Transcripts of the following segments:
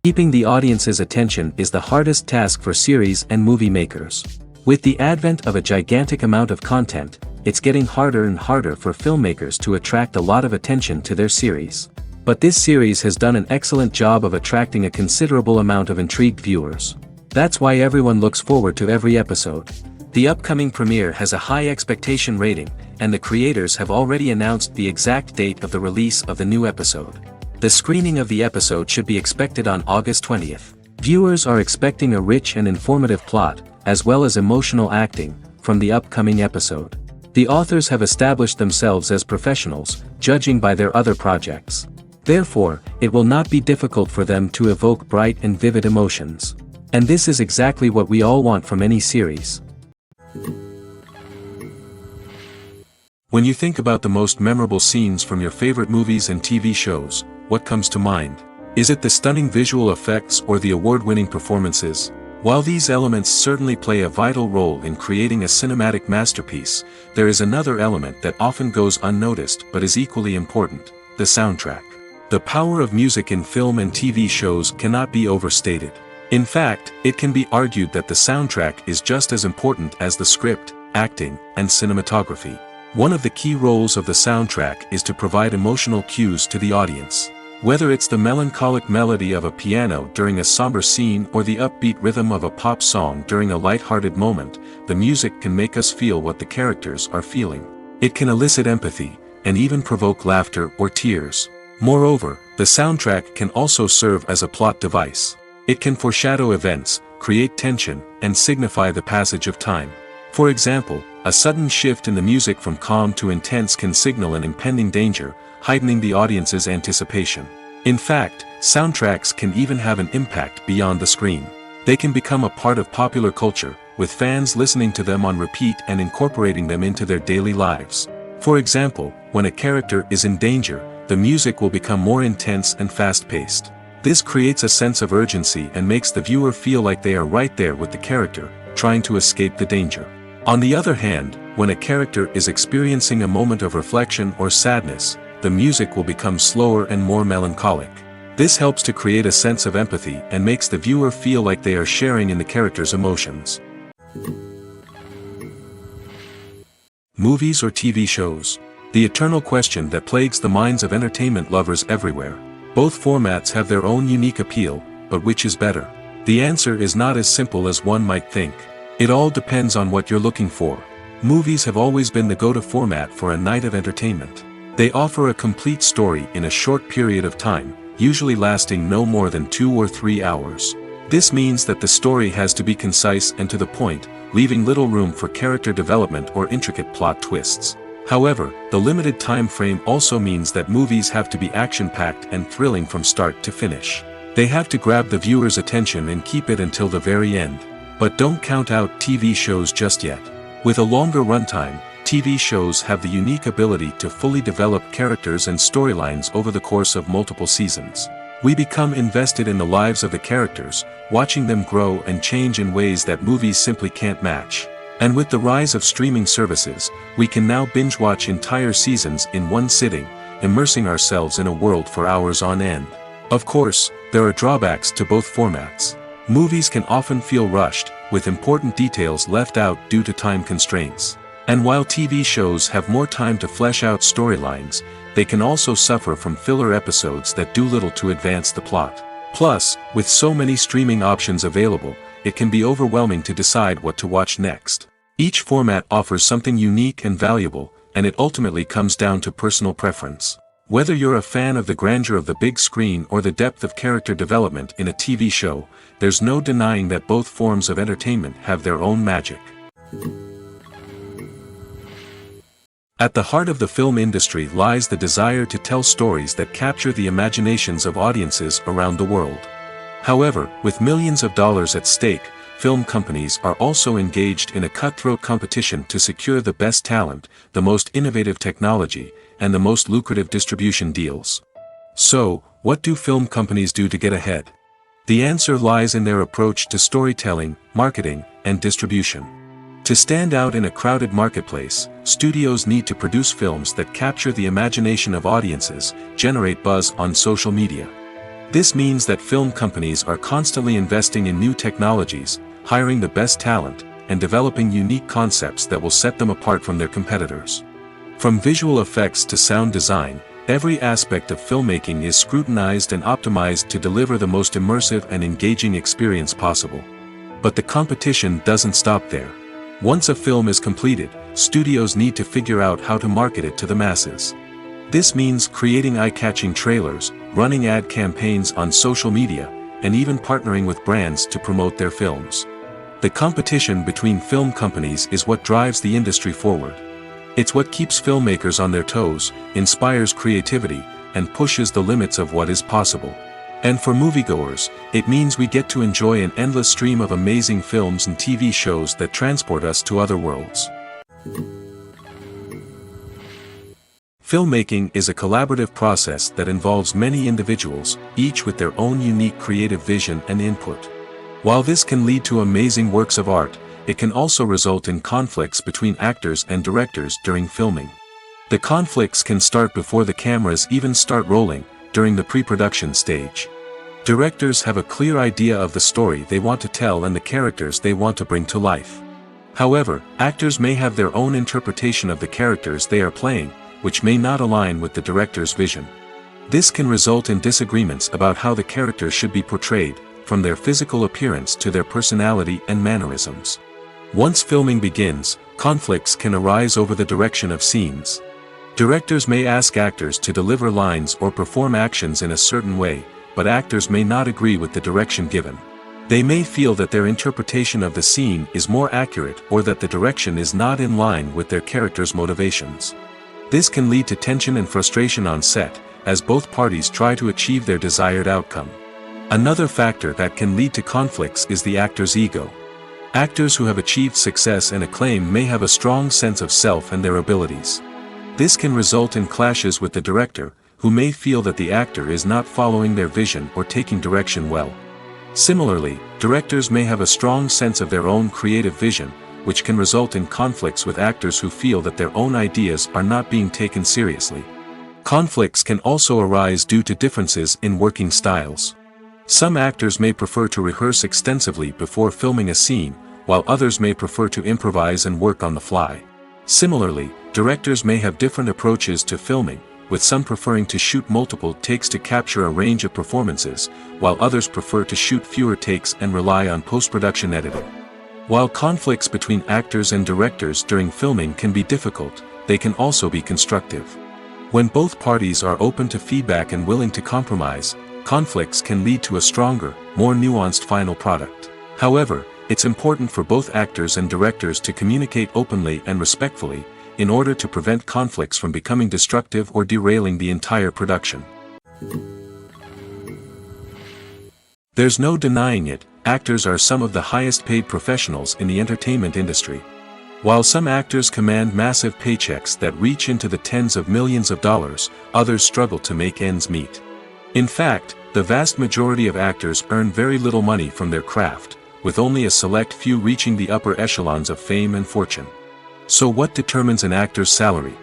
Keeping the audience's attention is the hardest task for series and movie makers. With the advent of a gigantic amount of content, it's getting harder and harder for filmmakers to attract a lot of attention to their series. But this series has done an excellent job of attracting a considerable amount of intrigued viewers. That's why everyone looks forward to every episode. The upcoming premiere has a high expectation rating, and the creators have already announced the exact date of the release of the new episode. The screening of the episode should be expected on August 20th. Viewers are expecting a rich and informative plot, as well as emotional acting, from the upcoming episode. The authors have established themselves as professionals, judging by their other projects. Therefore, it will not be difficult for them to evoke bright and vivid emotions. And this is exactly what we all want from any series. When you think about the most memorable scenes from your favorite movies and TV shows, what comes to mind? Is it the stunning visual effects or the award-winning performances? While these elements certainly play a vital role in creating a cinematic masterpiece, there is another element that often goes unnoticed but is equally important: the soundtrack. The power of music in film and TV shows cannot be overstated. In fact, it can be argued that the soundtrack is just as important as the script, acting, and cinematography. One of the key roles of the soundtrack is to provide emotional cues to the audience. Whether it's the melancholic melody of a piano during a somber scene or the upbeat rhythm of a pop song during a light-hearted moment, the music can make us feel what the characters are feeling. It can elicit empathy, and even provoke laughter or tears. Moreover, the soundtrack can also serve as a plot device. It can foreshadow events, create tension, and signify the passage of time. For example, a sudden shift in the music from calm to intense can signal an impending danger, heightening the audience's anticipation. In fact, soundtracks can even have an impact beyond the screen. They can become a part of popular culture, with fans listening to them on repeat and incorporating them into their daily lives. For example, when a character is in danger, the music will become more intense and fast-paced. This creates a sense of urgency and makes the viewer feel like they are right there with the character, trying to escape the danger. On the other hand, when a character is experiencing a moment of reflection or sadness, the music will become slower and more melancholic. This helps to create a sense of empathy and makes the viewer feel like they are sharing in the character's emotions. Movies or TV shows? The eternal question that plagues the minds of entertainment lovers everywhere. Both formats have their own unique appeal, but which is better? The answer is not as simple as one might think. It all depends on what you're looking for. Movies have always been the go-to format for a night of entertainment. They offer a complete story in a short period of time, usually lasting no more than 2 or 3 hours. This means that the story has to be concise and to the point, leaving little room for character development or intricate plot twists. However, the limited time frame also means that movies have to be action-packed and thrilling from start to finish. They have to grab the viewer's attention and keep it until the very end. But don't count out TV shows just yet. With a longer runtime, TV shows have the unique ability to fully develop characters and storylines over the course of multiple seasons. We become invested in the lives of the characters, watching them grow and change in ways that movies simply can't match. And with the rise of streaming services, we can now binge-watch entire seasons in one sitting, immersing ourselves in a world for hours on end. Of course, there are drawbacks to both formats. Movies can often feel rushed, with important details left out due to time constraints. And while TV shows have more time to flesh out storylines, they can also suffer from filler episodes that do little to advance the plot. Plus, with so many streaming options available, it can be overwhelming to decide what to watch next. Each format offers something unique and valuable, and it ultimately comes down to personal preference. Whether you're a fan of the grandeur of the big screen or the depth of character development in a TV show, there's no denying that both forms of entertainment have their own magic. At the heart of the film industry lies the desire to tell stories that capture the imaginations of audiences around the world. However, with millions of dollars at stake, film companies are also engaged in a cutthroat competition to secure the best talent, the most innovative technology, and the most lucrative distribution deals. So, what do film companies do to get ahead? The answer lies in their approach to storytelling, marketing, and distribution. To stand out in a crowded marketplace, studios need to produce films that capture the imagination of audiences, generate buzz on social media. This means that film companies are constantly investing in new technologies, hiring the best talent, and developing unique concepts that will set them apart from their competitors. From visual effects to sound design, every aspect of filmmaking is scrutinized and optimized to deliver the most immersive and engaging experience possible. But the competition doesn't stop there. Once a film is completed, studios need to figure out how to market it to the masses. This means creating eye-catching trailers, running ad campaigns on social media, and even partnering with brands to promote their films. The competition between film companies is what drives the industry forward. It's what keeps filmmakers on their toes, inspires creativity, and pushes the limits of what is possible. And for moviegoers, it means we get to enjoy an endless stream of amazing films and TV shows that transport us to other worlds. Filmmaking is a collaborative process that involves many individuals, each with their own unique creative vision and input. While this can lead to amazing works of art, it can also result in conflicts between actors and directors during filming. The conflicts can start before the cameras even start rolling, during the pre-production stage. Directors have a clear idea of the story they want to tell and the characters they want to bring to life. However, actors may have their own interpretation of the characters they are playing, which may not align with the director's vision. This can result in disagreements about how the characters should be portrayed, from their physical appearance to their personality and mannerisms. Once filming begins, conflicts can arise over the direction of scenes. Directors may ask actors to deliver lines or perform actions in a certain way, but actors may not agree with the direction given. They may feel that their interpretation of the scene is more accurate or that the direction is not in line with their character's motivations. This can lead to tension and frustration on set, as both parties try to achieve their desired outcome. Another factor that can lead to conflicts is the actor's ego. Actors who have achieved success and acclaim may have a strong sense of self and their abilities. This can result in clashes with the director, who may feel that the actor is not following their vision or taking direction well. Similarly, directors may have a strong sense of their own creative vision, which can result in conflicts with actors who feel that their own ideas are not being taken seriously. Conflicts can also arise due to differences in working styles. Some actors may prefer to rehearse extensively before filming a scene, while others may prefer to improvise and work on the fly. Similarly, directors may have different approaches to filming, with some preferring to shoot multiple takes to capture a range of performances, while others prefer to shoot fewer takes and rely on post-production editing. While conflicts between actors and directors during filming can be difficult, they can also be constructive. When both parties are open to feedback and willing to compromise, conflicts can lead to a stronger, more nuanced final product. However, it's important for both actors and directors to communicate openly and respectfully, in order to prevent conflicts from becoming destructive or derailing the entire production. There's no denying it, actors are some of the highest paid professionals in the entertainment industry. While some actors command massive paychecks that reach into the tens of millions of dollars, others struggle to make ends meet. In fact, the vast majority of actors earn very little money from their craft, with only a select few reaching the upper echelons of fame and fortune. So what determines an actor's salary?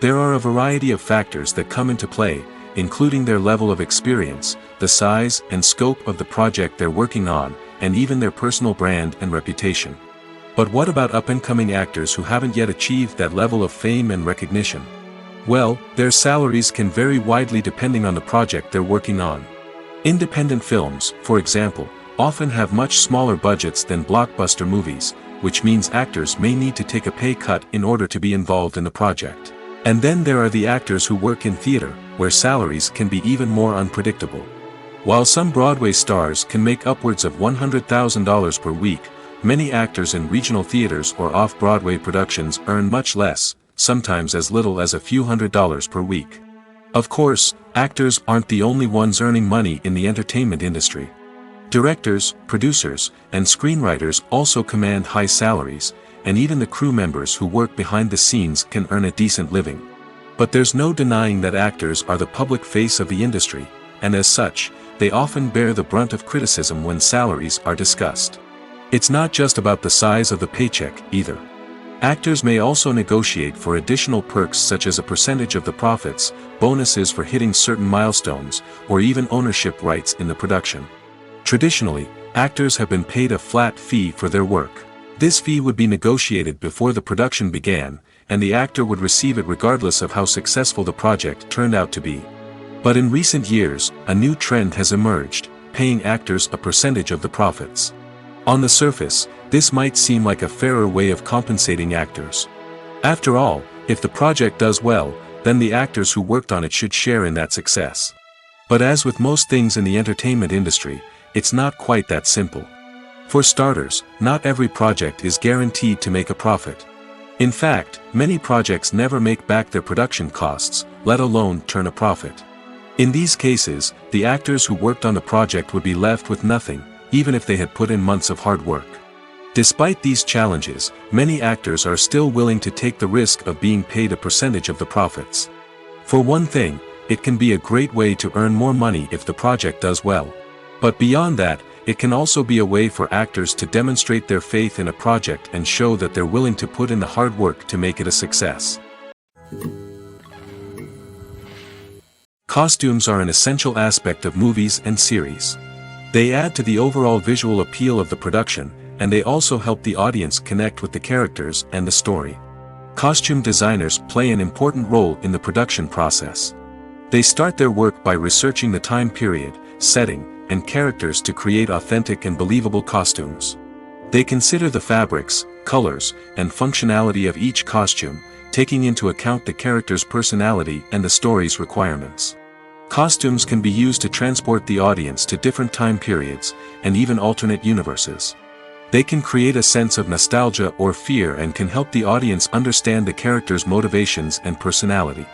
There are a variety of factors that come into play, including their level of experience, the size and scope of the project they're working on, and even their personal brand and reputation. But what about up-and-coming actors who haven't yet achieved that level of fame and recognition? Well, their salaries can vary widely depending on the project they're working on. Independent films, for example, often have much smaller budgets than blockbuster movies, which means actors may need to take a pay cut in order to be involved in the project. And then there are the actors who work in theater, where salaries can be even more unpredictable. While some Broadway stars can make upwards of $100,000 per week, many actors in regional theaters or off-Broadway productions earn much less, sometimes as little as a few $100s per week. Of course, actors aren't the only ones earning money in the entertainment industry. Directors, producers, and screenwriters also command high salaries, and even the crew members who work behind the scenes can earn a decent living. But there's no denying that actors are the public face of the industry, and as such, they often bear the brunt of criticism when salaries are discussed. It's not just about the size of the paycheck, either. Actors may also negotiate for additional perks such as a percentage of the profits, bonuses for hitting certain milestones, or even ownership rights in the production. Traditionally, actors have been paid a flat fee for their work. This fee would be negotiated before the production began, and the actor would receive it regardless of how successful the project turned out to be. But in recent years, a new trend has emerged, paying actors a percentage of the profits. On the surface, this might seem like a fairer way of compensating actors. After all, if the project does well, then the actors who worked on it should share in that success. But as with most things in the entertainment industry, it's not quite that simple. For starters, not every project is guaranteed to make a profit. In fact, many projects never make back their production costs, let alone turn a profit. In these cases, the actors who worked on the project would be left with nothing, even if they had put in months of hard work. Despite these challenges, many actors are still willing to take the risk of being paid a percentage of the profits. For one thing, it can be a great way to earn more money if the project does well. But beyond that, it can also be a way for actors to demonstrate their faith in a project and show that they're willing to put in the hard work to make it a success. Costumes are an essential aspect of movies and series. They add to the overall visual appeal of the production, and they also help the audience connect with the characters and the story. Costume designers play an important role in the production process. They start their work by researching the time period, setting, and characters to create authentic and believable costumes. They consider the fabrics, colors, and functionality of each costume, taking into account the character's personality and the story's requirements. Costumes can be used to transport the audience to different time periods, and even alternate universes. They can create a sense of nostalgia or fear and can help the audience understand the character's motivations and personality.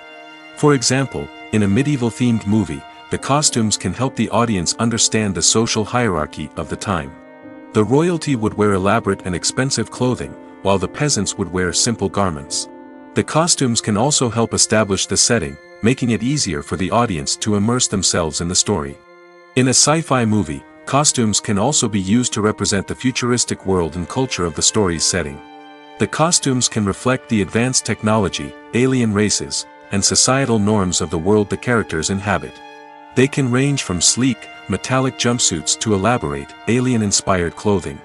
For example, in a medieval-themed movie, the costumes can help the audience understand the social hierarchy of the time. The royalty would wear elaborate and expensive clothing, while the peasants would wear simple garments. The costumes can also help establish the setting, making it easier for the audience to immerse themselves in the story. In a sci-fi movie, costumes can also be used to represent the futuristic world and culture of the story's setting. The costumes can reflect the advanced technology, alien races, and societal norms of the world the characters inhabit. They can range from sleek, metallic jumpsuits to elaborate, alien-inspired clothing.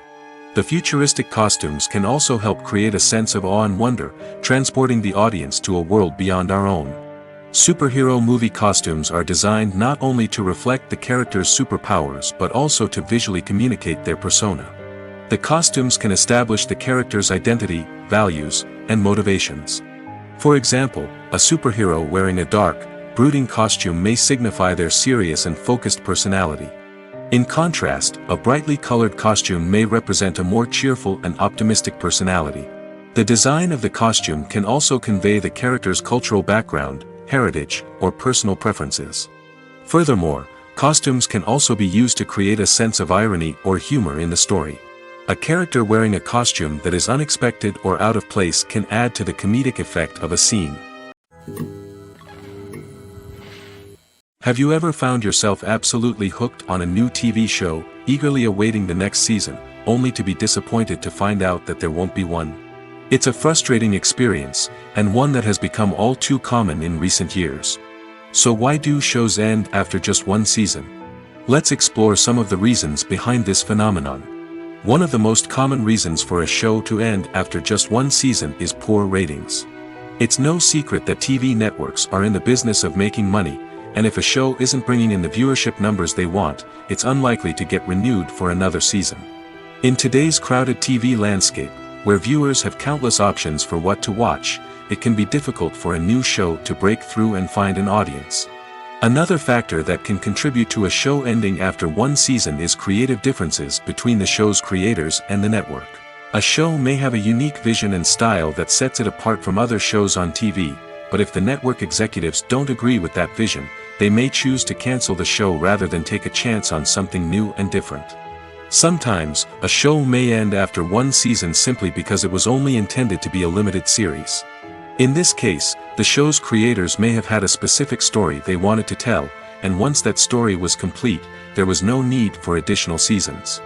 The futuristic costumes can also help create a sense of awe and wonder, transporting the audience to a world beyond our own. Superhero movie costumes are designed not only to reflect the character's superpowers but also to visually communicate their persona. The costumes can establish the character's identity, values, and motivations. For example, a superhero wearing a dark, brooding costume may signify their serious and focused personality. In contrast, a brightly colored costume may represent a more cheerful and optimistic personality. The design of the costume can also convey the character's cultural background, heritage, or personal preferences. Furthermore, costumes can also be used to create a sense of irony or humor in the story. A character wearing a costume that is unexpected or out of place can add to the comedic effect of a scene. Have you ever found yourself absolutely hooked on a new TV show, eagerly awaiting the next season, only to be disappointed to find out that there won't be one? It's a frustrating experience, and one that has become all too common in recent years. So why do shows end after just one season? Let's explore some of the reasons behind this phenomenon. One of the most common reasons for a show to end after just one season is poor ratings. It's no secret that TV networks are in the business of making money, and if a show isn't bringing in the viewership numbers they want, it's unlikely to get renewed for another season. In today's crowded TV landscape, where viewers have countless options for what to watch, it can be difficult for a new show to break through and find an audience. Another factor that can contribute to a show ending after one season is creative differences between the show's creators and the network. A show may have a unique vision and style that sets it apart from other shows on TV, but if the network executives don't agree with that vision, they may choose to cancel the show rather than take a chance on something new and different. Sometimes, a show may end after one season simply because it was only intended to be a limited series. In this case, the show's creators may have had a specific story they wanted to tell, and once that story was complete, there was no need for additional seasons.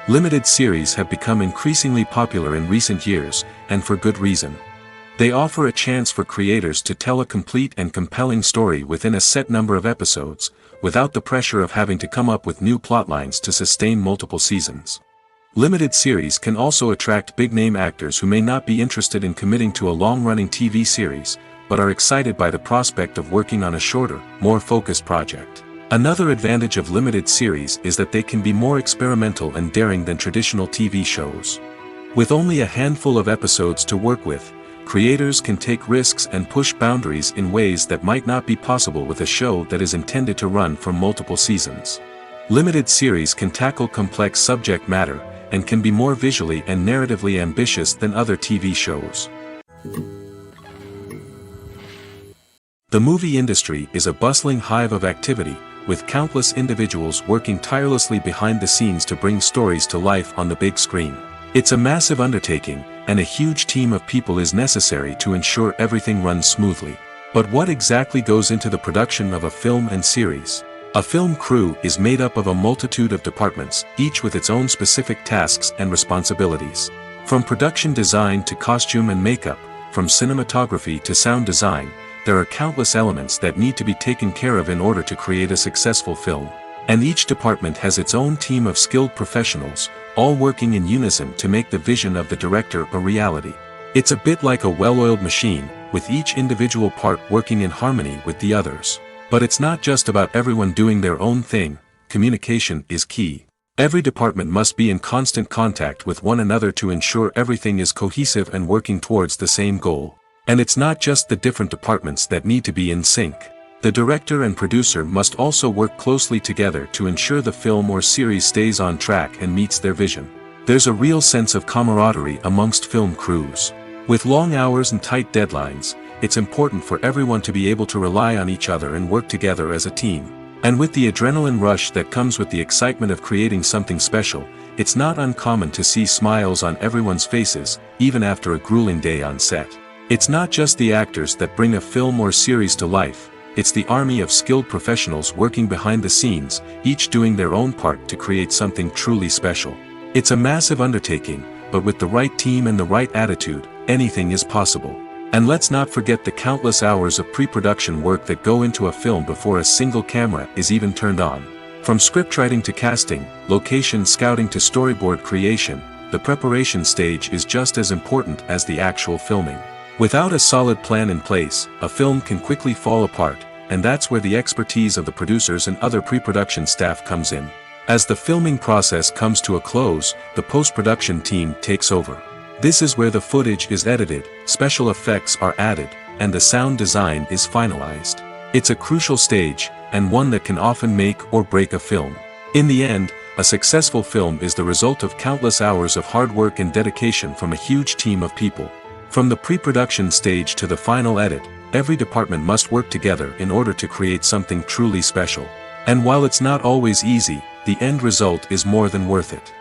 Limited series have become increasingly popular in recent years, and for good reason. They offer a chance for creators to tell a complete and compelling story within a set number of episodes, without the pressure of having to come up with new plotlines to sustain multiple seasons. Limited series can also attract big-name actors who may not be interested in committing to a long-running TV series, but are excited by the prospect of working on a shorter, more focused project. Another advantage of limited series is that they can be more experimental and daring than traditional TV shows. With only a handful of episodes to work with, creators can take risks and push boundaries in ways that might not be possible with a show that is intended to run for multiple seasons. Limited series can tackle complex subject matter, and can be more visually and narratively ambitious than other TV shows. The movie industry is a bustling hive of activity, with countless individuals working tirelessly behind the scenes to bring stories to life on the big screen. It's a massive undertaking, and a huge team of people is necessary to ensure everything runs smoothly. But what exactly goes into the production of a film and series? A film crew is made up of a multitude of departments, each with its own specific tasks and responsibilities. From production design to costume and makeup, from cinematography to sound design, there are countless elements that need to be taken care of in order to create a successful film. And each department has its own team of skilled professionals, all working in unison to make the vision of the director a reality. It's a bit like a well-oiled machine, with each individual part working in harmony with the others. But it's not just about everyone doing their own thing. Communication is key. Every department must be in constant contact with one another to ensure everything is cohesive and working towards the same goal. And it's not just the different departments that need to be in sync. The director and producer must also work closely together to ensure the film or series stays on track and meets their vision. There's a real sense of camaraderie amongst film crews. With long hours and tight deadlines, it's important for everyone to be able to rely on each other and work together as a team. And with the adrenaline rush that comes with the excitement of creating something special, it's not uncommon to see smiles on everyone's faces, even after a grueling day on set. It's not just the actors that bring a film or series to life, it's the army of skilled professionals working behind the scenes, each doing their own part to create something truly special. It's a massive undertaking, but with the right team and the right attitude, anything is possible. And let's not forget the countless hours of pre-production work that go into a film before a single camera is even turned on. From scriptwriting to casting, location scouting to storyboard creation, the preparation stage is just as important as the actual filming. Without a solid plan in place, a film can quickly fall apart, and that's where the expertise of the producers and other pre-production staff comes in. As the filming process comes to a close, the post-production team takes over. This is where the footage is edited, special effects are added, and the sound design is finalized. It's a crucial stage, and one that can often make or break a film. In the end, a successful film is the result of countless hours of hard work and dedication from a huge team of people. From the pre-production stage to the final edit, every department must work together in order to create something truly special. And while it's not always easy, the end result is more than worth it.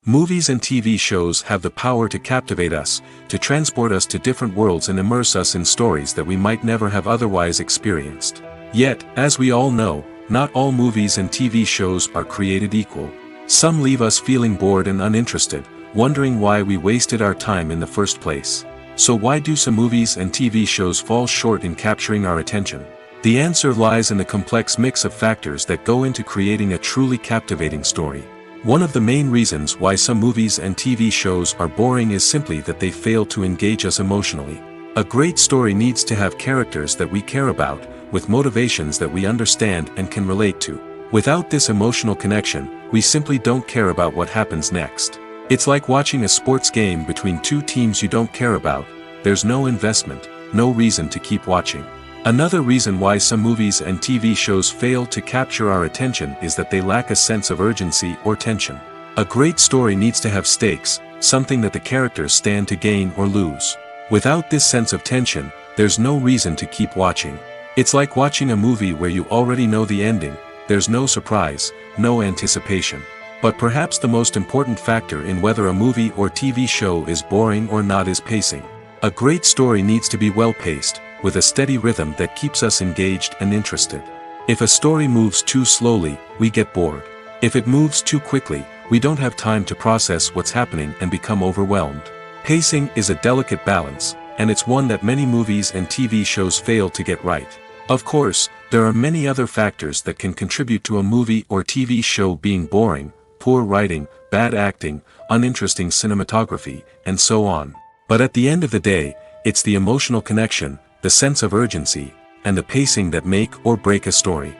Movies and TV shows have the power to captivate us, to transport us to different worlds and immerse us in stories that we might never have otherwise experienced. Yet, as we all know, not all movies and TV shows are created equal. Some leave us feeling bored and uninterested, wondering why we wasted our time in the first place. So why do some movies and TV shows fall short in capturing our attention? The answer lies in the complex mix of factors that go into creating a truly captivating story. One of the main reasons why some movies and TV shows are boring is simply that they fail to engage us emotionally. A great story needs to have characters that we care about, with motivations that we understand and can relate to. Without this emotional connection, we simply don't care about what happens next. It's like watching a sports game between two teams you don't care about. There's no investment, no reason to keep watching. Another reason why some movies and TV shows fail to capture our attention is that they lack a sense of urgency or tension. A great story needs to have stakes, something that the characters stand to gain or lose. Without this sense of tension, there's no reason to keep watching. It's like watching a movie where you already know the ending. There's no surprise, no anticipation. But perhaps the most important factor in whether a movie or TV show is boring or not is pacing. A great story needs to be well paced, with a steady rhythm that keeps us engaged and interested. If a story moves too slowly, we get bored. If it moves too quickly, we don't have time to process what's happening and become overwhelmed. Pacing is a delicate balance, and it's one that many movies and TV shows fail to get right. Of course, there are many other factors that can contribute to a movie or TV show being boring: poor writing, bad acting, uninteresting cinematography, and so on. But at the end of the day, it's the emotional connection, the sense of urgency, and the pacing that make or break a story.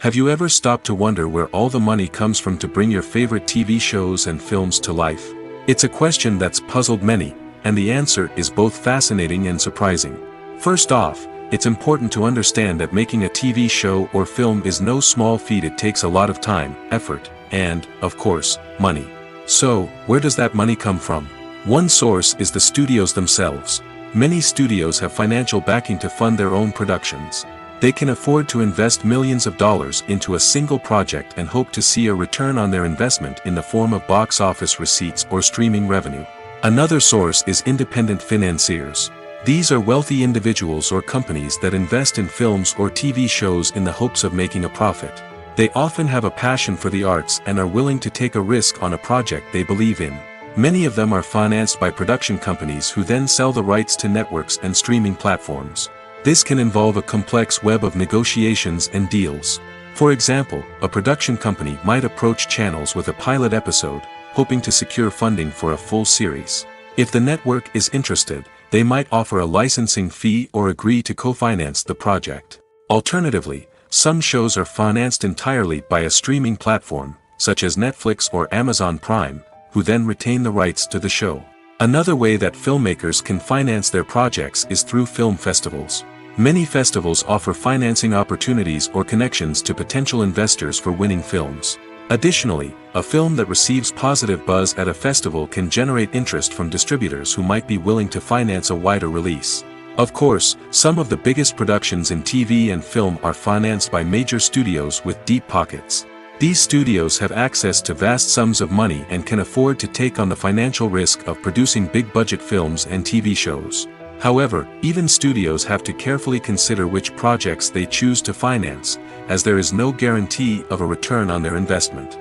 Have you ever stopped to wonder where all the money comes from to bring your favorite TV shows and films to life? It's a question that's puzzled many, and the answer is both fascinating and surprising. First off, it's important to understand that making a TV show or film is no small feat. It takes a lot of time, effort, and, of course, money. So, where does that money come from? One source is the studios themselves. Many studios have financial backing to fund their own productions. They can afford to invest millions of dollars into a single project and hope to see a return on their investment in the form of box office receipts or streaming revenue. Another source is independent financiers. These are wealthy individuals or companies that invest in films or TV shows in the hopes of making a profit. They often have a passion for the arts and are willing to take a risk on a project they believe in. Many of them are financed by production companies who then sell the rights to networks and streaming platforms. This can involve a complex web of negotiations and deals. For example, a production company might approach channels with a pilot episode, hoping to secure funding for a full series. If the network is interested, they might offer a licensing fee or agree to co-finance the project. Alternatively, some shows are financed entirely by a streaming platform, such as Netflix or Amazon Prime, who then retain the rights to the show. Another way that filmmakers can finance their projects is through film festivals. Many festivals offer financing opportunities or connections to potential investors for winning films. Additionally, a film that receives positive buzz at a festival can generate interest from distributors who might be willing to finance a wider release. Of course, some of the biggest productions in TV and film are financed by major studios with deep pockets. These studios have access to vast sums of money and can afford to take on the financial risk of producing big-budget films and TV shows. However, even studios have to carefully consider which projects they choose to finance, as there is no guarantee of a return on their investment.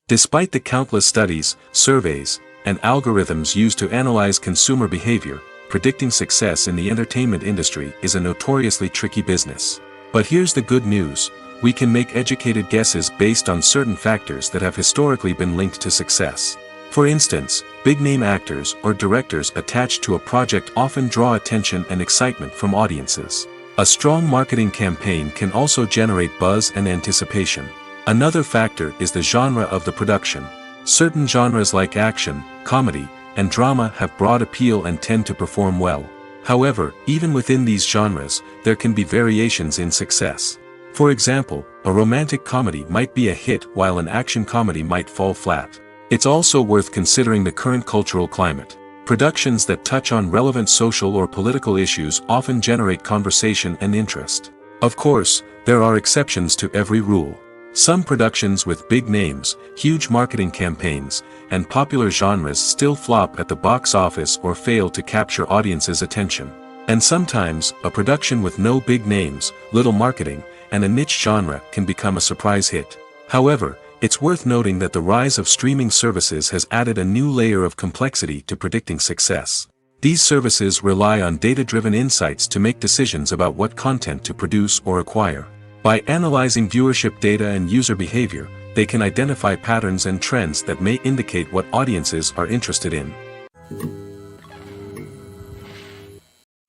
Despite the countless studies, surveys, and algorithms used to analyze consumer behavior, predicting success in the entertainment industry is a notoriously tricky business. But here's the good news: we can make educated guesses based on certain factors that have historically been linked to success. For instance, big-name actors or directors attached to a project often draw attention and excitement from audiences. A strong marketing campaign can also generate buzz and anticipation. Another factor is the genre of the production. Certain genres like action, comedy, and drama have broad appeal and tend to perform well. However, even within these genres, there can be variations in success. For example, a romantic comedy might be a hit while an action comedy might fall flat. It's also worth considering the current cultural climate. Productions that touch on relevant social or political issues often generate conversation and interest. Of course, there are exceptions to every rule. Some productions with big names, huge marketing campaigns, and popular genres still flop at the box office or fail to capture audiences' attention. And sometimes, a production with no big names, little marketing, and a niche genre can become a surprise hit. However, it's worth noting that the rise of streaming services has added a new layer of complexity to predicting success. These services rely on data-driven insights to make decisions about what content to produce or acquire. By analyzing viewership data and user behavior, they can identify patterns and trends that may indicate what audiences are interested in.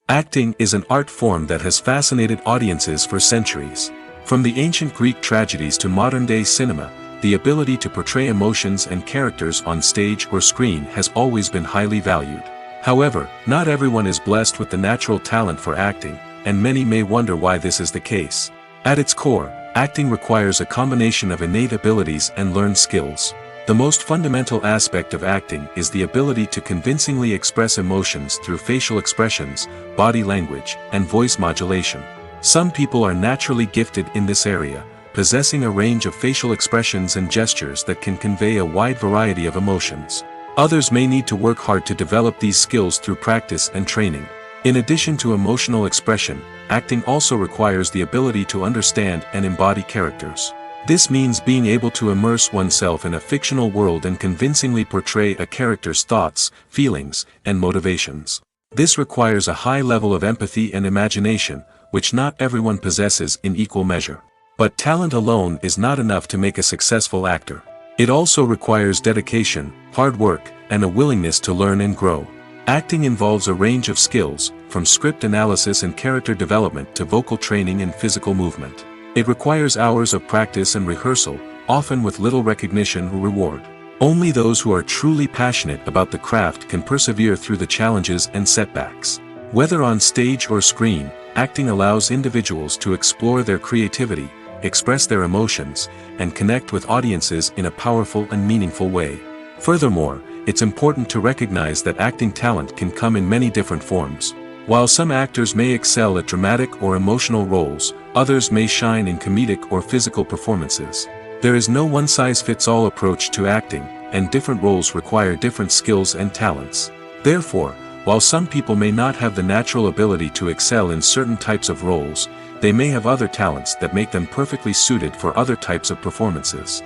Acting is an art form that has fascinated audiences for centuries. From the ancient Greek tragedies to modern-day cinema, the ability to portray emotions and characters on stage or screen has always been highly valued. However, not everyone is blessed with the natural talent for acting, and many may wonder why this is the case. At its core, acting requires a combination of innate abilities and learned skills. The most fundamental aspect of acting is the ability to convincingly express emotions through facial expressions, body language, and voice modulation. Some people are naturally gifted in this area, possessing a range of facial expressions and gestures that can convey a wide variety of emotions. Others may need to work hard to develop these skills through practice and training. In addition to emotional expression, acting also requires the ability to understand and embody characters. This means being able to immerse oneself in a fictional world and convincingly portray a character's thoughts, feelings, and motivations. This requires a high level of empathy and imagination, which not everyone possesses in equal measure. But talent alone is not enough to make a successful actor. It also requires dedication, hard work, and a willingness to learn and grow. Acting involves a range of skills, from script analysis and character development to vocal training and physical movement. It requires hours of practice and rehearsal, often with little recognition or reward. Only those who are truly passionate about the craft can persevere through the challenges and setbacks. Whether on stage or screen, acting allows individuals to explore their creativity, express their emotions, and connect with audiences in a powerful and meaningful way. Furthermore, it's important to recognize that acting talent can come in many different forms. While some actors may excel at dramatic or emotional roles, others may shine in comedic or physical performances. There is no one-size-fits-all approach to acting, and different roles require different skills and talents. Therefore, while some people may not have the natural ability to excel in certain types of roles, they may have other talents that make them perfectly suited for other types of performances.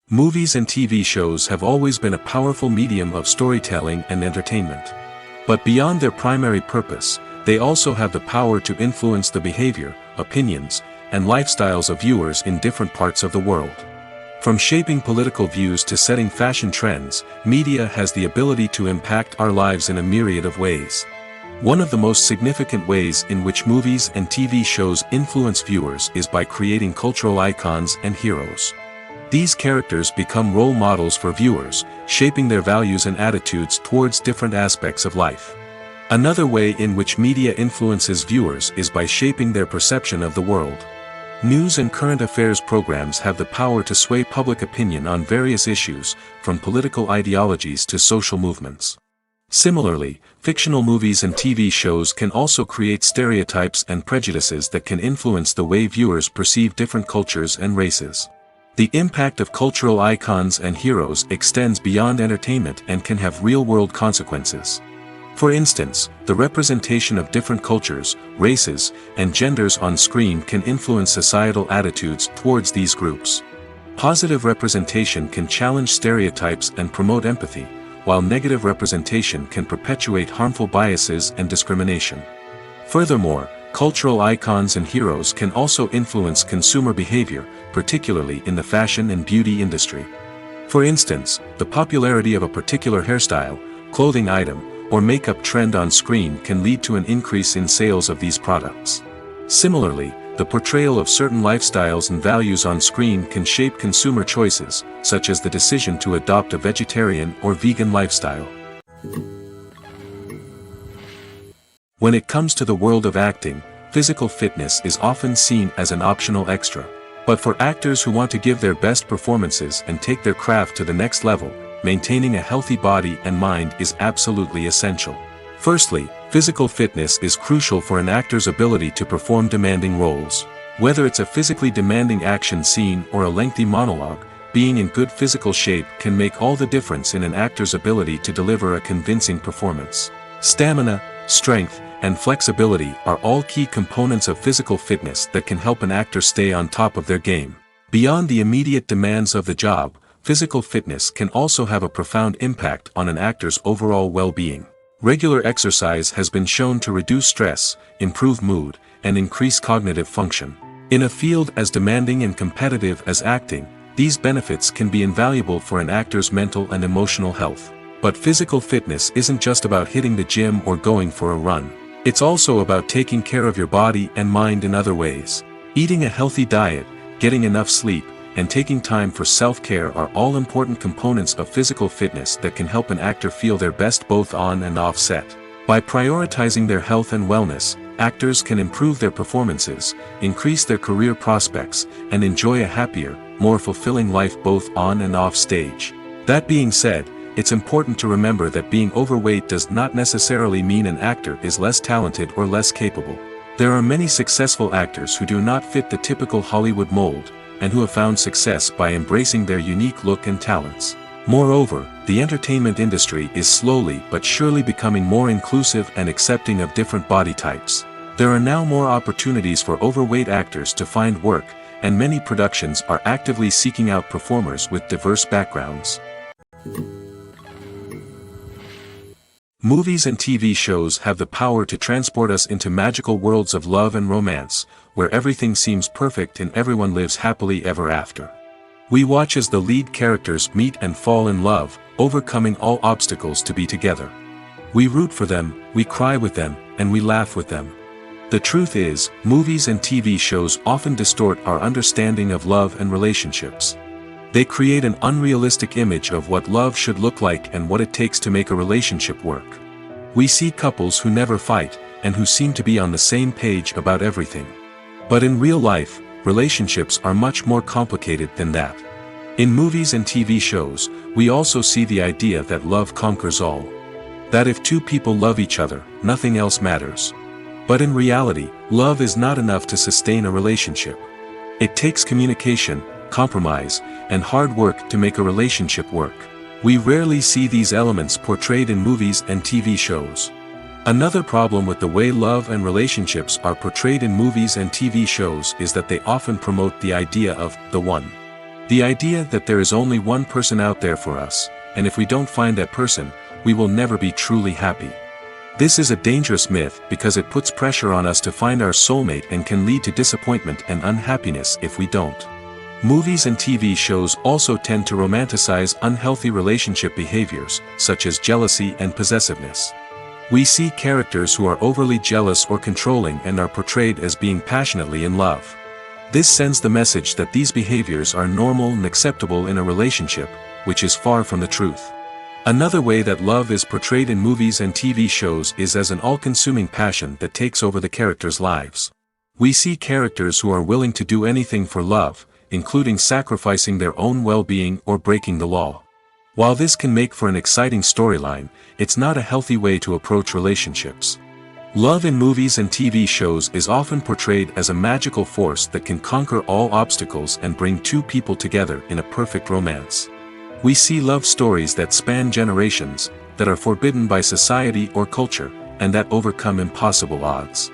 Movies and TV shows have always been a powerful medium of storytelling and entertainment. But beyond their primary purpose, they also have the power to influence the behavior, opinions, and lifestyles of viewers in different parts of the world. From shaping political views to setting fashion trends, media has the ability to impact our lives in a myriad of ways. One of the most significant ways in which movies and TV shows influence viewers is by creating cultural icons and heroes. These characters become role models for viewers, shaping their values and attitudes towards different aspects of life. Another way in which media influences viewers is by shaping their perception of the world. News and current affairs programs have the power to sway public opinion on various issues, from political ideologies to social movements. Similarly, fictional movies and TV shows can also create stereotypes and prejudices that can influence the way viewers perceive different cultures and races. The impact of cultural icons and heroes extends beyond entertainment and can have real-world consequences. For instance, the representation of different cultures, races, and genders on screen can influence societal attitudes towards these groups. Positive representation can challenge stereotypes and promote empathy, while negative representation can perpetuate harmful biases and discrimination. Furthermore, cultural icons and heroes can also influence consumer behavior, particularly in the fashion and beauty industry. For instance, the popularity of a particular hairstyle, clothing item, or makeup trend on screen can lead to an increase in sales of these products. Similarly, the portrayal of certain lifestyles and values on screen can shape consumer choices, such as the decision to adopt a vegetarian or vegan lifestyle. When it comes to the world of acting, physical fitness is often seen as an optional extra. But for actors who want to give their best performances and take their craft to the next level, maintaining a healthy body and mind is absolutely essential. Firstly, physical fitness is crucial for an actor's ability to perform demanding roles. Whether it's a physically demanding action scene or a lengthy monologue, being in good physical shape can make all the difference in an actor's ability to deliver a convincing performance. Stamina, strength, and flexibility are all key components of physical fitness that can help an actor stay on top of their game. Beyond the immediate demands of the job, physical fitness can also have a profound impact on an actor's overall well-being. Regular exercise has been shown to reduce stress, improve mood, and increase cognitive function. In a field as demanding and competitive as acting, these benefits can be invaluable for an actor's mental and emotional health. But physical fitness isn't just about hitting the gym or going for a run. It's also about taking care of your body and mind in other ways. Eating a healthy diet, getting enough sleep, and taking time for self-care are all important components of physical fitness that can help an actor feel their best both on and off set. By prioritizing their health and wellness, actors can improve their performances, increase their career prospects, and enjoy a happier, more fulfilling life both on and off stage. That being said, it's important to remember that being overweight does not necessarily mean an actor is less talented or less capable. There are many successful actors who do not fit the typical Hollywood mold, and who have found success by embracing their unique look and talents. Moreover, the entertainment industry is slowly but surely becoming more inclusive and accepting of different body types. There are now more opportunities for overweight actors to find work, and many productions are actively seeking out performers with diverse backgrounds. Movies and TV shows have the power to transport us into magical worlds of love and romance, where everything seems perfect and everyone lives happily ever after. We watch as the lead characters meet and fall in love, overcoming all obstacles to be together. We root for them, we cry with them, and we laugh with them. The truth is, movies and TV shows often distort our understanding of love and relationships. They create an unrealistic image of what love should look like and what it takes to make a relationship work. We see couples who never fight, and who seem to be on the same page about everything. But in real life, relationships are much more complicated than that. In movies and TV shows, we also see the idea that love conquers all. That if two people love each other, nothing else matters. But in reality, love is not enough to sustain a relationship. It takes communication, compromise, and hard work to make a relationship work. We rarely see these elements portrayed in movies and TV shows. Another problem with the way love and relationships are portrayed in movies and TV shows is that they often promote the idea of the one. The idea that there is only one person out there for us, and if we don't find that person, we will never be truly happy. This is a dangerous myth because it puts pressure on us to find our soulmate and can lead to disappointment and unhappiness if we don't. Movies and TV shows also tend to romanticize unhealthy relationship behaviors, such as jealousy and possessiveness. We see characters who are overly jealous or controlling and are portrayed as being passionately in love. This sends the message that these behaviors are normal and acceptable in a relationship, which is far from the truth. Another way that love is portrayed in movies and TV shows is as an all-consuming passion that takes over the characters' lives. We see characters who are willing to do anything for love, including sacrificing their own well-being or breaking the law. While this can make for an exciting storyline, it's not a healthy way to approach relationships. Love in movies and TV shows is often portrayed as a magical force that can conquer all obstacles and bring two people together in a perfect romance. We see love stories that span generations, that are forbidden by society or culture, and that overcome impossible odds.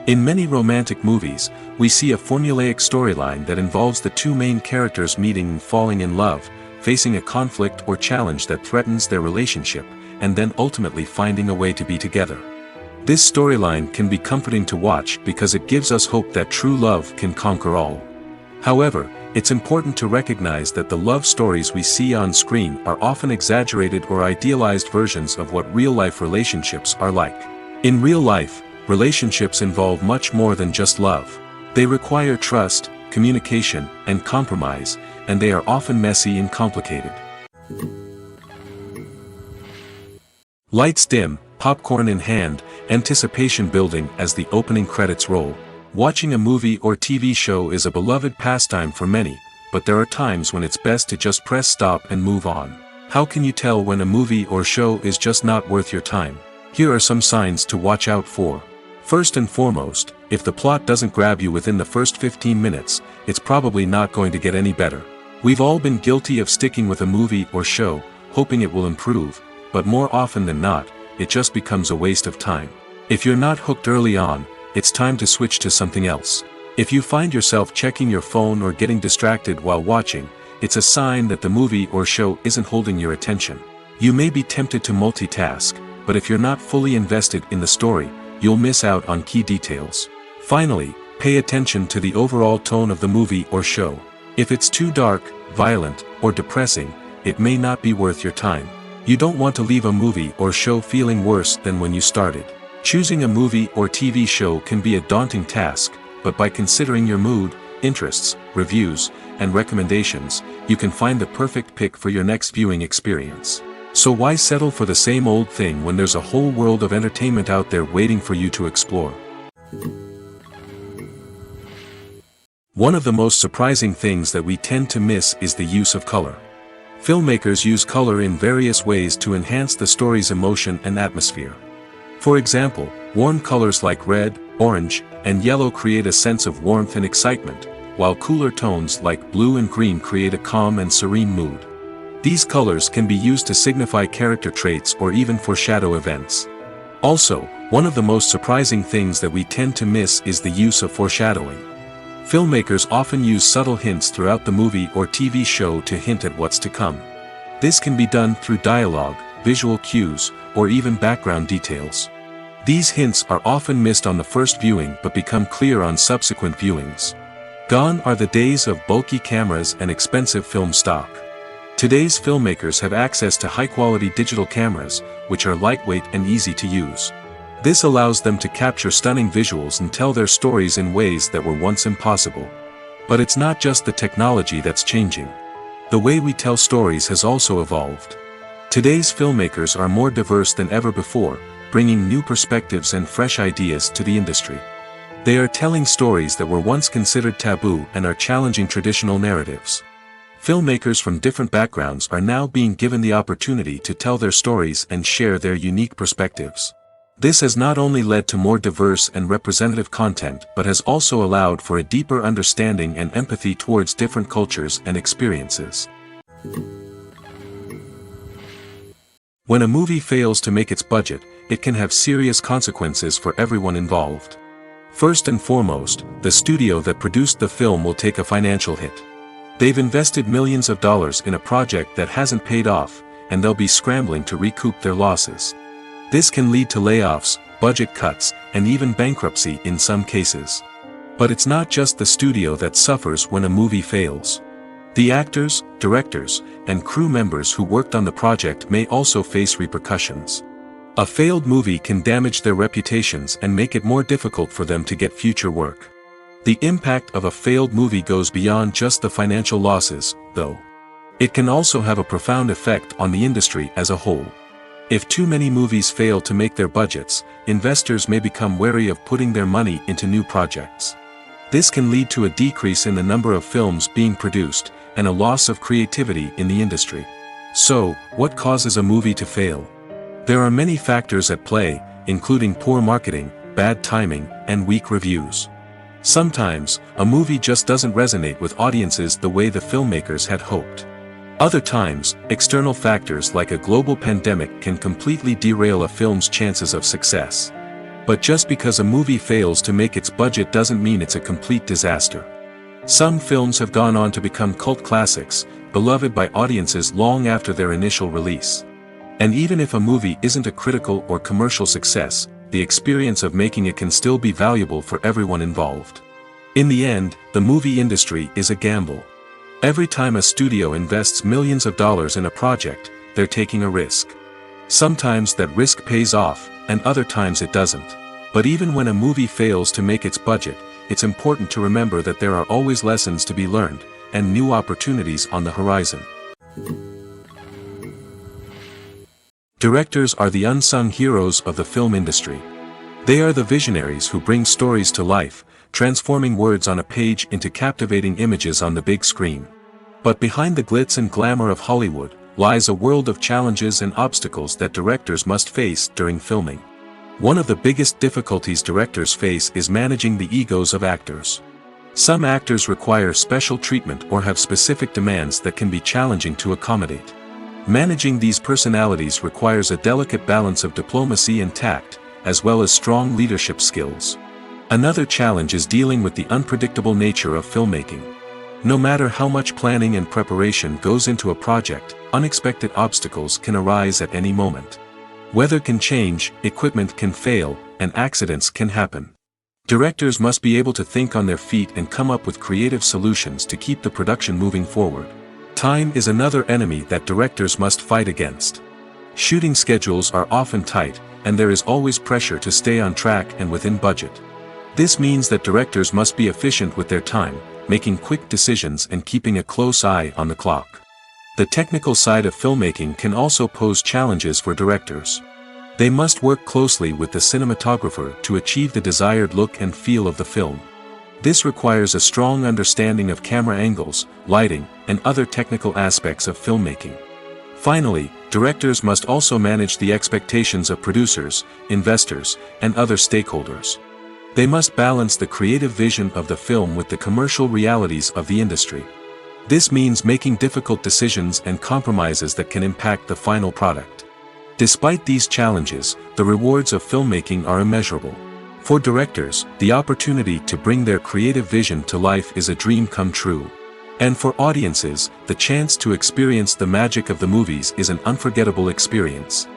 In many romantic movies, we see a formulaic storyline that involves the two main characters meeting and falling in love, facing a conflict or challenge that threatens their relationship, and then ultimately finding a way to be together. This storyline can be comforting to watch because it gives us hope that true love can conquer all. However, it's important to recognize that the love stories we see on screen are often exaggerated or idealized versions of what real-life relationships are like. In real life, relationships involve much more than just love. They require trust, communication, and compromise, and they are often messy and complicated. Lights dim, popcorn in hand, anticipation building as the opening credits roll. Watching a movie or TV show is a beloved pastime for many, but there are times when it's best to just press stop and move on. How can you tell when a movie or show is just not worth your time? Here are some signs to watch out for. First and foremost, if the plot doesn't grab you within the first 15 minutes, it's probably not going to get any better. We've all been guilty of sticking with a movie or show, hoping it will improve, but more often than not, it just becomes a waste of time. If you're not hooked early on, it's time to switch to something else. If you find yourself checking your phone or getting distracted while watching, it's a sign that the movie or show isn't holding your attention. You may be tempted to multitask, but if you're not fully invested in the story, you'll miss out on key details. Finally, pay attention to the overall tone of the movie or show. If it's too dark, violent, or depressing, it may not be worth your time. You don't want to leave a movie or show feeling worse than when you started. Choosing a movie or TV show can be a daunting task, but by considering your mood, interests, reviews, and recommendations, you can find the perfect pick for your next viewing experience. So why settle for the same old thing when there's a whole world of entertainment out there waiting for you to explore? One of the most surprising things that we tend to miss is the use of color. Filmmakers use color in various ways to enhance the story's emotion and atmosphere. For example, warm colors like red, orange, and yellow create a sense of warmth and excitement, while cooler tones like blue and green create a calm and serene mood. These colors can be used to signify character traits or even foreshadow events. Also, one of the most surprising things that we tend to miss is the use of foreshadowing. Filmmakers often use subtle hints throughout the movie or TV show to hint at what's to come. This can be done through dialogue, visual cues, or even background details. These hints are often missed on the first viewing but become clear on subsequent viewings. Gone are the days of bulky cameras and expensive film stock. Today's filmmakers have access to high-quality digital cameras, which are lightweight and easy to use. This allows them to capture stunning visuals and tell their stories in ways that were once impossible. But it's not just the technology that's changing. The way we tell stories has also evolved. Today's filmmakers are more diverse than ever before, bringing new perspectives and fresh ideas to the industry. They are telling stories that were once considered taboo and are challenging traditional narratives. Filmmakers from different backgrounds are now being given the opportunity to tell their stories and share their unique perspectives. This has not only led to more diverse and representative content but has also allowed for a deeper understanding and empathy towards different cultures and experiences. When a movie fails to make its budget, it can have serious consequences for everyone involved. First and foremost, the studio that produced the film will take a financial hit. They've invested millions of dollars in a project that hasn't paid off, and they'll be scrambling to recoup their losses. This can lead to layoffs, budget cuts, and even bankruptcy in some cases. But it's not just the studio that suffers when a movie fails. The actors, directors, and crew members who worked on the project may also face repercussions. A failed movie can damage their reputations and make it more difficult for them to get future work. The impact of a failed movie goes beyond just the financial losses, though. It can also have a profound effect on the industry as a whole. If too many movies fail to make their budgets, investors may become wary of putting their money into new projects. This can lead to a decrease in the number of films being produced, and a loss of creativity in the industry. So, what causes a movie to fail? There are many factors at play, including poor marketing, bad timing, and weak reviews. Sometimes, a movie just doesn't resonate with audiences the way the filmmakers had hoped. Other times, external factors like a global pandemic can completely derail a film's chances of success. But just because a movie fails to make its budget doesn't mean it's a complete disaster. Some films have gone on to become cult classics, beloved by audiences long after their initial release. And even if a movie isn't a critical or commercial success, the experience of making it can still be valuable for everyone involved. In the end, the movie industry is a gamble. Every time a studio invests millions of dollars in a project, they're taking a risk. Sometimes that risk pays off, and other times it doesn't. But even when a movie fails to make its budget, it's important to remember that there are always lessons to be learned, and new opportunities on the horizon. Directors are the unsung heroes of the film industry. They are the visionaries who bring stories to life, transforming words on a page into captivating images on the big screen. But behind the glitz and glamour of Hollywood, lies a world of challenges and obstacles that directors must face during filming. One of the biggest difficulties directors face is managing the egos of actors. Some actors require special treatment or have specific demands that can be challenging to accommodate. Managing these personalities requires a delicate balance of diplomacy and tact, as well as strong leadership skills. Another challenge is dealing with the unpredictable nature of filmmaking. No matter how much planning and preparation goes into a project, unexpected obstacles can arise at any moment. Weather can change, equipment can fail, and accidents can happen. Directors must be able to think on their feet and come up with creative solutions to keep the production moving forward. Time is another enemy that directors must fight against. Shooting schedules are often tight, and there is always pressure to stay on track and within budget. This means that directors must be efficient with their time, making quick decisions and keeping a close eye on the clock. The technical side of filmmaking can also pose challenges for directors. They must work closely with the cinematographer to achieve the desired look and feel of the film. This requires a strong understanding of camera angles, lighting, and other technical aspects of filmmaking. Finally, directors must also manage the expectations of producers, investors, and other stakeholders. They must balance the creative vision of the film with the commercial realities of the industry. This means making difficult decisions and compromises that can impact the final product. Despite these challenges, the rewards of filmmaking are immeasurable. For directors, the opportunity to bring their creative vision to life is a dream come true. And for audiences, the chance to experience the magic of the movies is an unforgettable experience.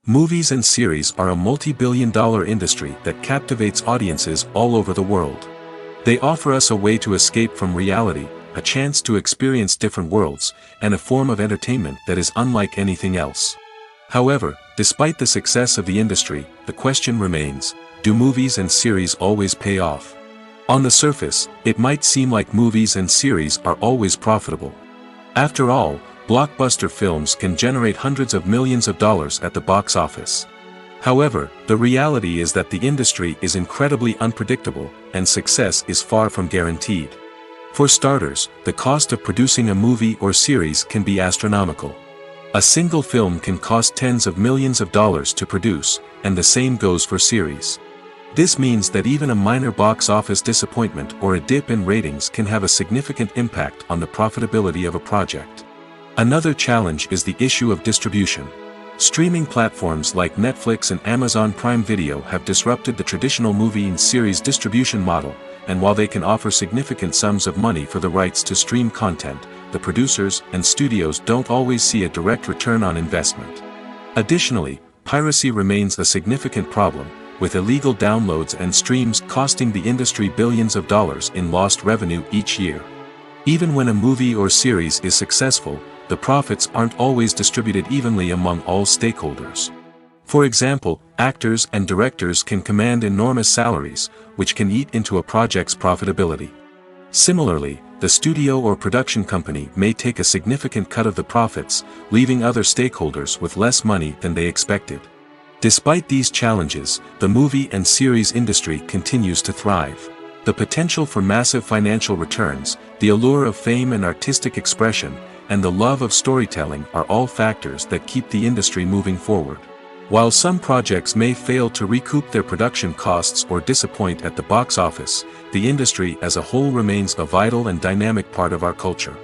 Movies and series are a multi-billion-dollar industry that captivates audiences all over the world. They offer us a way to escape from reality, a chance to experience different worlds, and a form of entertainment that is unlike anything else. However, despite the success of the industry, the question remains, do movies and series always pay off? On the surface, it might seem like movies and series are always profitable. After all, blockbuster films can generate hundreds of millions of dollars at the box office. However, the reality is that the industry is incredibly unpredictable, and success is far from guaranteed. For starters, the cost of producing a movie or series can be astronomical. A single film can cost tens of millions of dollars to produce, and the same goes for series. This means that even a minor box office disappointment or a dip in ratings can have a significant impact on the profitability of a project. Another challenge is the issue of distribution. Streaming platforms like Netflix and Amazon Prime Video have disrupted the traditional movie and series distribution model, and while they can offer significant sums of money for the rights to stream content, the producers and studios don't always see a direct return on investment. Additionally, piracy remains a significant problem, with illegal downloads and streams costing the industry billions of dollars in lost revenue each year. Even when a movie or series is successful, the profits aren't always distributed evenly among all stakeholders. For example, actors and directors can command enormous salaries, which can eat into a project's profitability. Similarly, the studio or production company may take a significant cut of the profits, leaving other stakeholders with less money than they expected. Despite these challenges, the movie and series industry continues to thrive. The potential for massive financial returns, the allure of fame and artistic expression, and the love of storytelling are all factors that keep the industry moving forward. While some projects may fail to recoup their production costs or disappoint at the box office, the industry as a whole remains a vital and dynamic part of our culture.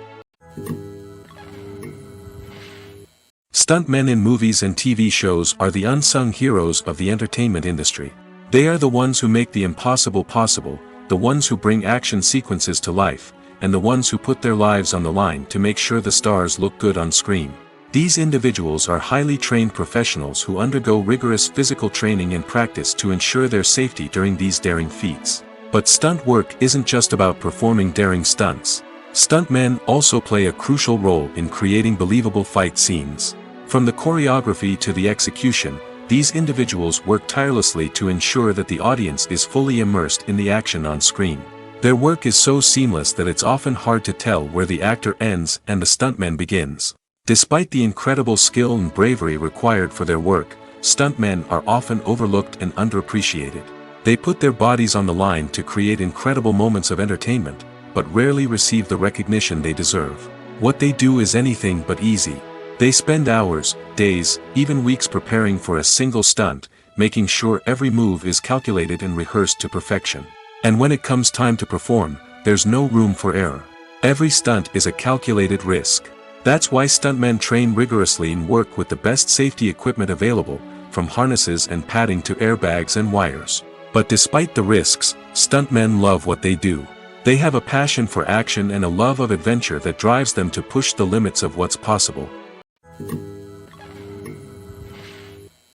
Stuntmen in movies and TV shows are the unsung heroes of the entertainment industry. They are the ones who make the impossible possible, the ones who bring action sequences to life, and the ones who put their lives on the line to make sure the stars look good on screen. These individuals are highly trained professionals who undergo rigorous physical training and practice to ensure their safety during these daring feats. But stunt work isn't just about performing daring stunts. Stuntmen also play a crucial role in creating believable fight scenes. From the choreography to the execution, these individuals work tirelessly to ensure that the audience is fully immersed in the action on screen. Their work is so seamless that it's often hard to tell where the actor ends and the stuntman begins. Despite the incredible skill and bravery required for their work, stuntmen are often overlooked and underappreciated. They put their bodies on the line to create incredible moments of entertainment, but rarely receive the recognition they deserve. What they do is anything but easy. They spend hours, days, even weeks preparing for a single stunt, making sure every move is calculated and rehearsed to perfection. And when it comes time to perform, there's no room for error. Every stunt is a calculated risk. That's why stuntmen train rigorously and work with the best safety equipment available, from harnesses and padding to airbags and wires. But despite the risks, stuntmen love what they do. They have a passion for action and a love of adventure that drives them to push the limits of what's possible.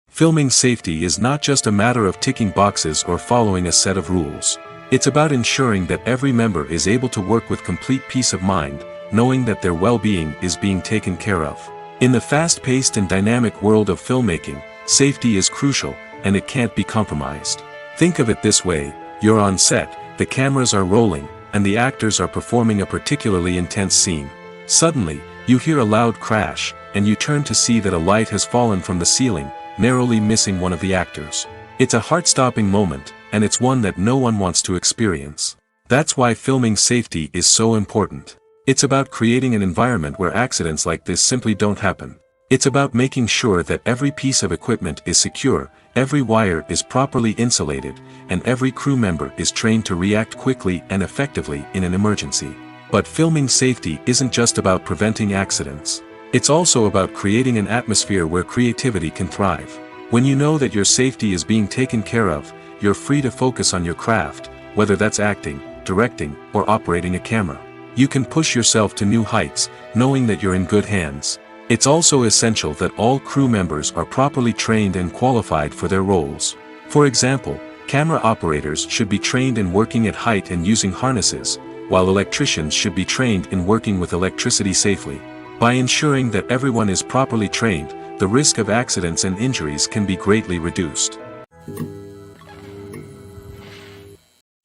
Filming safety is not just a matter of ticking boxes or following a set of rules. It's about ensuring that every member is able to work with complete peace of mind, knowing that their well-being is being taken care of. In the fast-paced and dynamic world of filmmaking, safety is crucial, and it can't be compromised. Think of it this way: you're on set, the cameras are rolling, and the actors are performing a particularly intense scene. Suddenly, you hear a loud crash, and you turn to see that a light has fallen from the ceiling, narrowly missing one of the actors. It's a heart-stopping moment, and it's one that no one wants to experience. That's why filming safety is so important. It's about creating an environment where accidents like this simply don't happen. It's about making sure that every piece of equipment is secure, every wire is properly insulated, and every crew member is trained to react quickly and effectively in an emergency. But filming safety isn't just about preventing accidents. It's also about creating an atmosphere where creativity can thrive. When you know that your safety is being taken care of, you're free to focus on your craft, whether that's acting, directing, or operating a camera. You can push yourself to new heights, knowing that you're in good hands. It's also essential that all crew members are properly trained and qualified for their roles. For example, camera operators should be trained in working at height and using harnesses, while electricians should be trained in working with electricity safely. By ensuring that everyone is properly trained, the risk of accidents and injuries can be greatly reduced.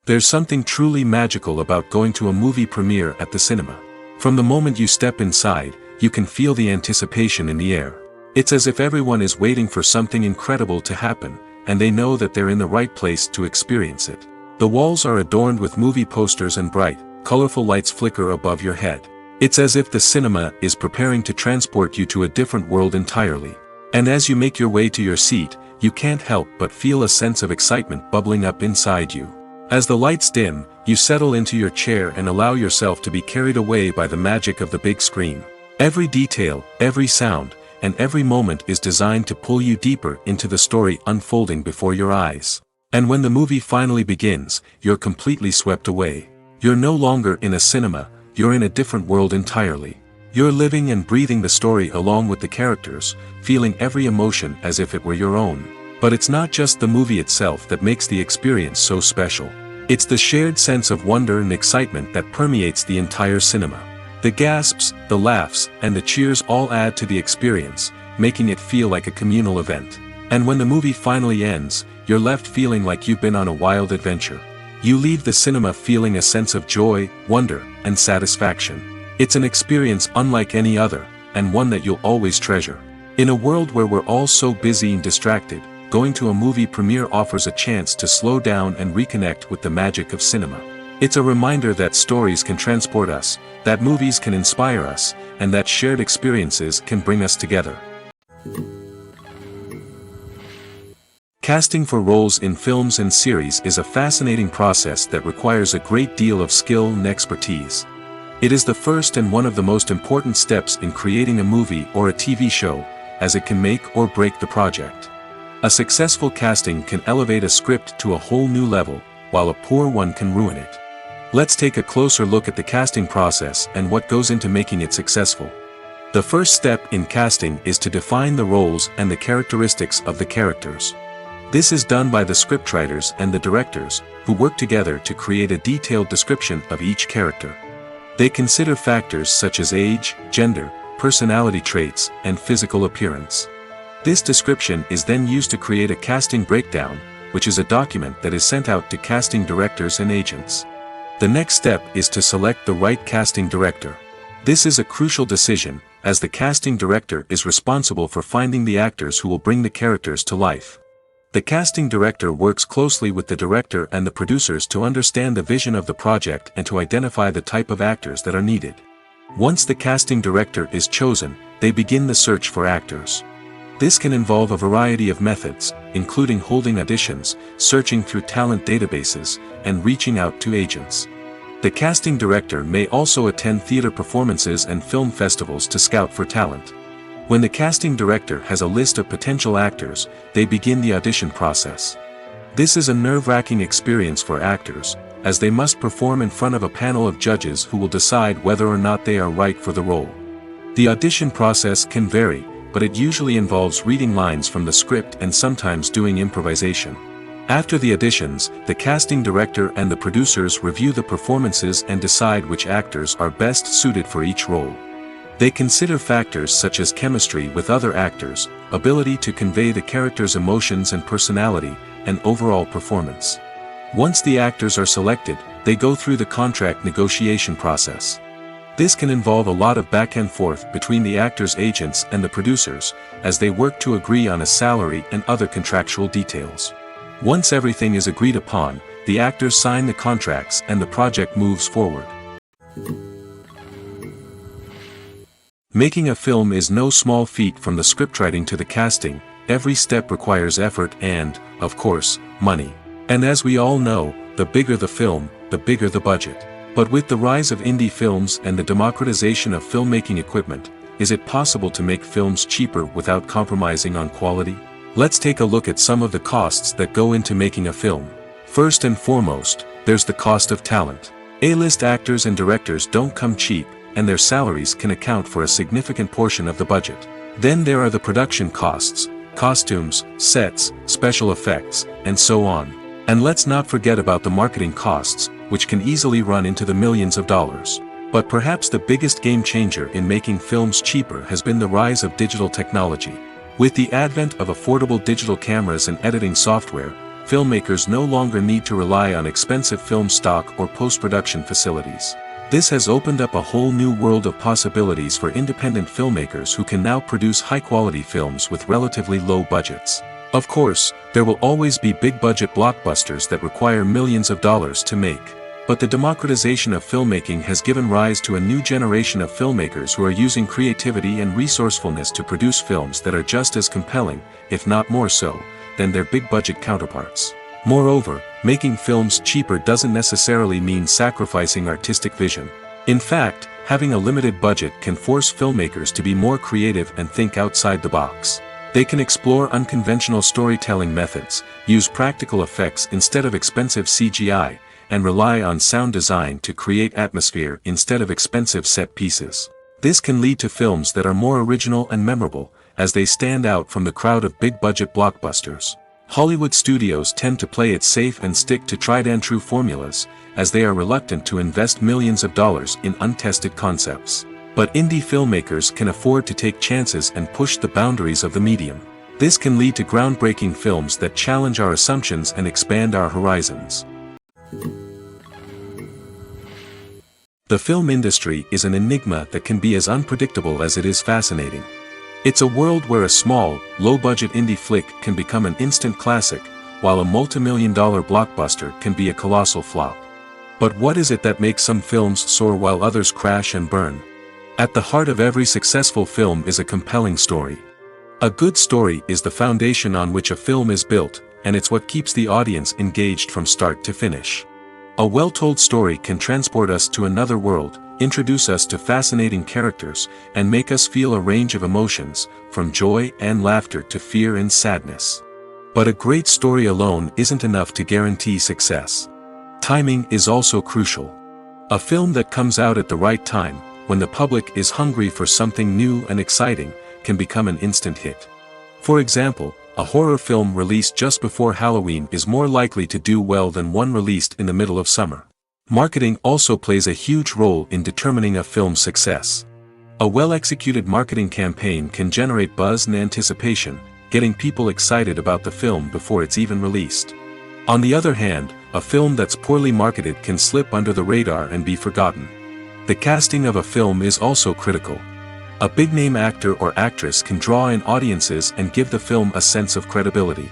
There's something truly magical about going to a movie premiere at the cinema. From the moment you step inside, you can feel the anticipation in the air. It's as if everyone is waiting for something incredible to happen, and they know that they're in the right place to experience it. The walls are adorned with movie posters and bright, colorful lights flicker above your head. It's as if the cinema is preparing to transport you to a different world entirely. And as you make your way to your seat, you can't help but feel a sense of excitement bubbling up inside you. As the lights dim, you settle into your chair and allow yourself to be carried away by the magic of the big screen. Every detail, every sound, and every moment is designed to pull you deeper into the story unfolding before your eyes. And when the movie finally begins, you're completely swept away. You're no longer in a cinema, you're in a different world entirely. You're living and breathing the story along with the characters, feeling every emotion as if it were your own. But it's not just the movie itself that makes the experience so special. It's the shared sense of wonder and excitement that permeates the entire cinema. The gasps, the laughs, and the cheers all add to the experience, making it feel like a communal event. And when the movie finally ends, you're left feeling like you've been on a wild adventure. You leave the cinema feeling a sense of joy, wonder, and satisfaction. It's an experience unlike any other, and one that you'll always treasure. In a world where we're all so busy and distracted, going to a movie premiere offers a chance to slow down and reconnect with the magic of cinema. It's a reminder that stories can transport us, that movies can inspire us, and that shared experiences can bring us together. Casting for roles in films and series is a fascinating process that requires a great deal of skill and expertise. It is the first and one of the most important steps in creating a movie or a TV show, as it can make or break the project. A successful casting can elevate a script to a whole new level, while a poor one can ruin it. Let's take a closer look at the casting process and what goes into making it successful. The first step in casting is to define the roles and the characteristics of the characters. This is done by the scriptwriters and the directors, who work together to create a detailed description of each character. They consider factors such as age, gender, personality traits, and physical appearance. This description is then used to create a casting breakdown, which is a document that is sent out to casting directors and agents. The next step is to select the right casting director. This is a crucial decision, as the casting director is responsible for finding the actors who will bring the characters to life. The casting director works closely with the director and the producers to understand the vision of the project and to identify the type of actors that are needed. Once the casting director is chosen, they begin the search for actors. This can involve a variety of methods, including holding auditions, searching through talent databases, and reaching out to agents. The casting director may also attend theater performances and film festivals to scout for talent. When the casting director has a list of potential actors, they begin the audition process. This is a nerve-wracking experience for actors, as they must perform in front of a panel of judges who will decide whether or not they are right for the role. The audition process can vary, but it usually involves reading lines from the script and sometimes doing improvisation. After the auditions, the casting director and the producers review the performances and decide which actors are best suited for each role. They consider factors such as chemistry with other actors, ability to convey the character's emotions and personality, and overall performance. Once the actors are selected, they go through the contract negotiation process. This can involve a lot of back and forth between the actors' agents and the producers, as they work to agree on a salary and other contractual details. Once everything is agreed upon, the actors sign the contracts and the project moves forward. Making a film is no small feat, from the scriptwriting to the casting, every step requires effort and, of course, money. And as we all know, the bigger the film, the bigger the budget. But with the rise of indie films and the democratization of filmmaking equipment, is it possible to make films cheaper without compromising on quality? Let's take a look at some of the costs that go into making a film. First and foremost, there's the cost of talent. A-list actors and directors don't come cheap, and their salaries can account for a significant portion of the budget. Then there are the production costs, costumes, sets, special effects, and so on. And let's not forget about the marketing costs, which can easily run into the millions of dollars. But perhaps the biggest game changer in making films cheaper has been the rise of digital technology. With the advent of affordable digital cameras and editing software, filmmakers no longer need to rely on expensive film stock or post-production facilities. This has opened up a whole new world of possibilities for independent filmmakers who can now produce high-quality films with relatively low budgets. Of course, there will always be big-budget blockbusters that require millions of dollars to make. But the democratization of filmmaking has given rise to a new generation of filmmakers who are using creativity and resourcefulness to produce films that are just as compelling, if not more so, than their big-budget counterparts. Moreover, making films cheaper doesn't necessarily mean sacrificing artistic vision. In fact, having a limited budget can force filmmakers to be more creative and think outside the box. They can explore unconventional storytelling methods, use practical effects instead of expensive CGI, and rely on sound design to create atmosphere instead of expensive set pieces. This can lead to films that are more original and memorable, as they stand out from the crowd of big-budget blockbusters. Hollywood studios tend to play it safe and stick to tried-and-true formulas, as they are reluctant to invest millions of dollars in untested concepts. But indie filmmakers can afford to take chances and push the boundaries of the medium. This can lead to groundbreaking films that challenge our assumptions and expand our horizons. The film industry is an enigma that can be as unpredictable as it is fascinating. It's a world where a small, low-budget indie flick can become an instant classic, while a multi-million-dollar blockbuster can be a colossal flop. But what is it that makes some films soar while others crash and burn? At the heart of every successful film is a compelling story. A good story is the foundation on which a film is built, and it's what keeps the audience engaged from start to finish. A well-told story can transport us to another world, introduce us to fascinating characters, and make us feel a range of emotions, from joy and laughter to fear and sadness. But a great story alone isn't enough to guarantee success. Timing is also crucial. A film that comes out at the right time, when the public is hungry for something new and exciting, can become an instant hit. For example, a horror film released just before Halloween is more likely to do well than one released in the middle of summer. Marketing also plays a huge role in determining a film's success. A well-executed marketing campaign can generate buzz and anticipation, getting people excited about the film before it's even released. On the other hand, a film that's poorly marketed can slip under the radar and be forgotten. The casting of a film is also critical. A big-name actor or actress can draw in audiences and give the film a sense of credibility.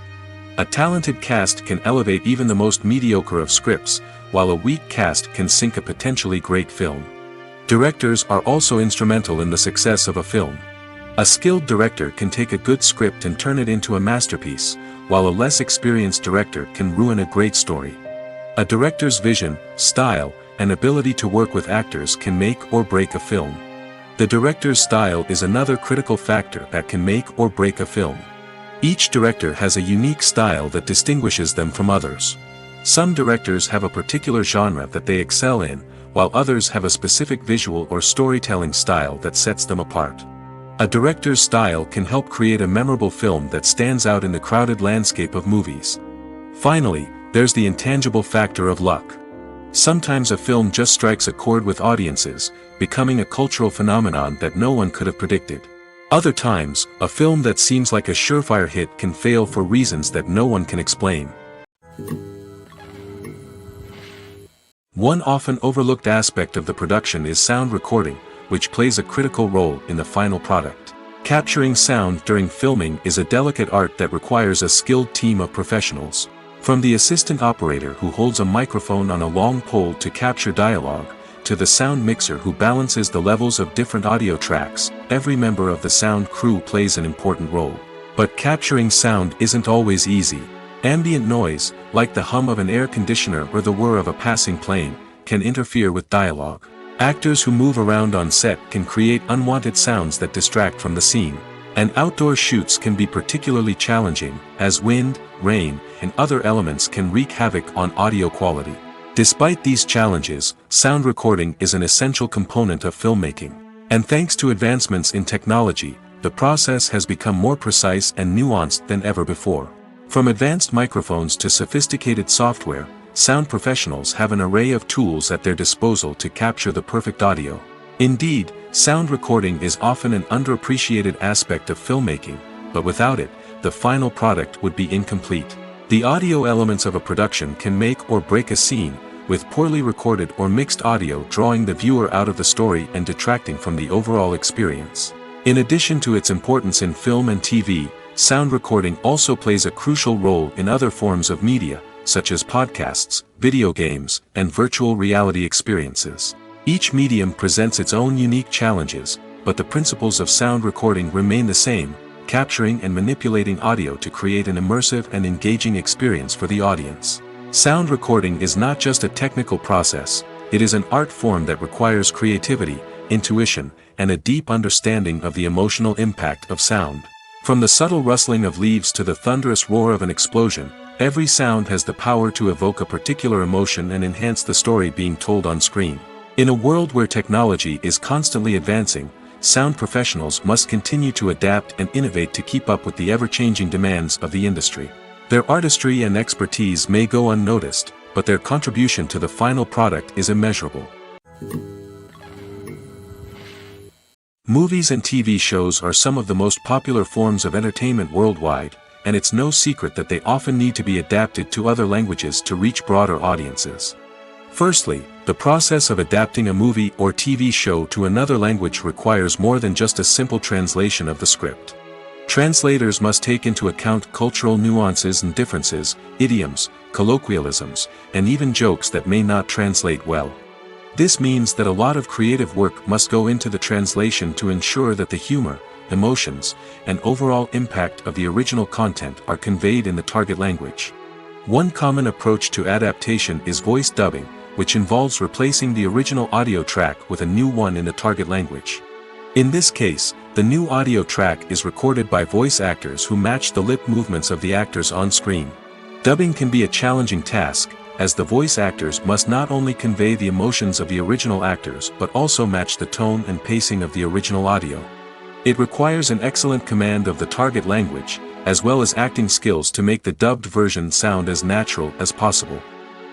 A talented cast can elevate even the most mediocre of scripts, while a weak cast can sink a potentially great film. Directors are also instrumental in the success of a film. A skilled director can take a good script and turn it into a masterpiece, while a less experienced director can ruin a great story. A director's vision, style, and ability to work with actors can make or break a film. The director's style is another critical factor that can make or break a film. Each director has a unique style that distinguishes them from others. Some directors have a particular genre that they excel in, while others have a specific visual or storytelling style that sets them apart. A director's style can help create a memorable film that stands out in the crowded landscape of movies. Finally, there's the intangible factor of luck. Sometimes a film just strikes a chord with audiences, becoming a cultural phenomenon that no one could have predicted. Other times, a film that seems like a surefire hit can fail for reasons that no one can explain. One often overlooked aspect of the production is sound recording, which plays a critical role in the final product. Capturing sound during filming is a delicate art that requires a skilled team of professionals. From the assistant operator who holds a microphone on a long pole to capture dialogue, to the sound mixer who balances the levels of different audio tracks, every member of the sound crew plays an important role. But capturing sound isn't always easy. Ambient noise, like the hum of an air conditioner or the whir of a passing plane, can interfere with dialogue. Actors who move around on set can create unwanted sounds that distract from the scene. And outdoor shoots can be particularly challenging, as wind, rain, and other elements can wreak havoc on audio quality. Despite these challenges, sound recording is an essential component of filmmaking. And thanks to advancements in technology, the process has become more precise and nuanced than ever before. From advanced microphones to sophisticated software, sound professionals have an array of tools at their disposal to capture the perfect audio. Indeed, sound recording is often an underappreciated aspect of filmmaking, but without it, the final product would be incomplete. The audio elements of a production can make or break a scene, with poorly recorded or mixed audio drawing the viewer out of the story and detracting from the overall experience. In addition to its importance in film and TV, sound recording also plays a crucial role in other forms of media, such as podcasts, video games, and virtual reality experiences. Each medium presents its own unique challenges, but the principles of sound recording remain the same, capturing and manipulating audio to create an immersive and engaging experience for the audience. Sound recording is not just a technical process, it is an art form that requires creativity, intuition, and a deep understanding of the emotional impact of sound. From the subtle rustling of leaves to the thunderous roar of an explosion, every sound has the power to evoke a particular emotion and enhance the story being told on screen. In a world where technology is constantly advancing, sound professionals must continue to adapt and innovate to keep up with the ever-changing demands of the industry. Their artistry and expertise may go unnoticed, but their contribution to the final product is immeasurable. Movies and TV shows are some of the most popular forms of entertainment worldwide, and it's no secret that they often need to be adapted to other languages to reach broader audiences. Firstly, the process of adapting a movie or TV show to another language requires more than just a simple translation of the script. Translators must take into account cultural nuances and differences, idioms, colloquialisms, and even jokes that may not translate well. This means that a lot of creative work must go into the translation to ensure that the humor, emotions, and overall impact of the original content are conveyed in the target language. One common approach to adaptation is voice dubbing, which involves replacing the original audio track with a new one in the target language. In this case, the new audio track is recorded by voice actors who match the lip movements of the actors on screen. Dubbing can be a challenging task, as the voice actors must not only convey the emotions of the original actors but also match the tone and pacing of the original audio. It requires an excellent command of the target language, as well as acting skills to make the dubbed version sound as natural as possible.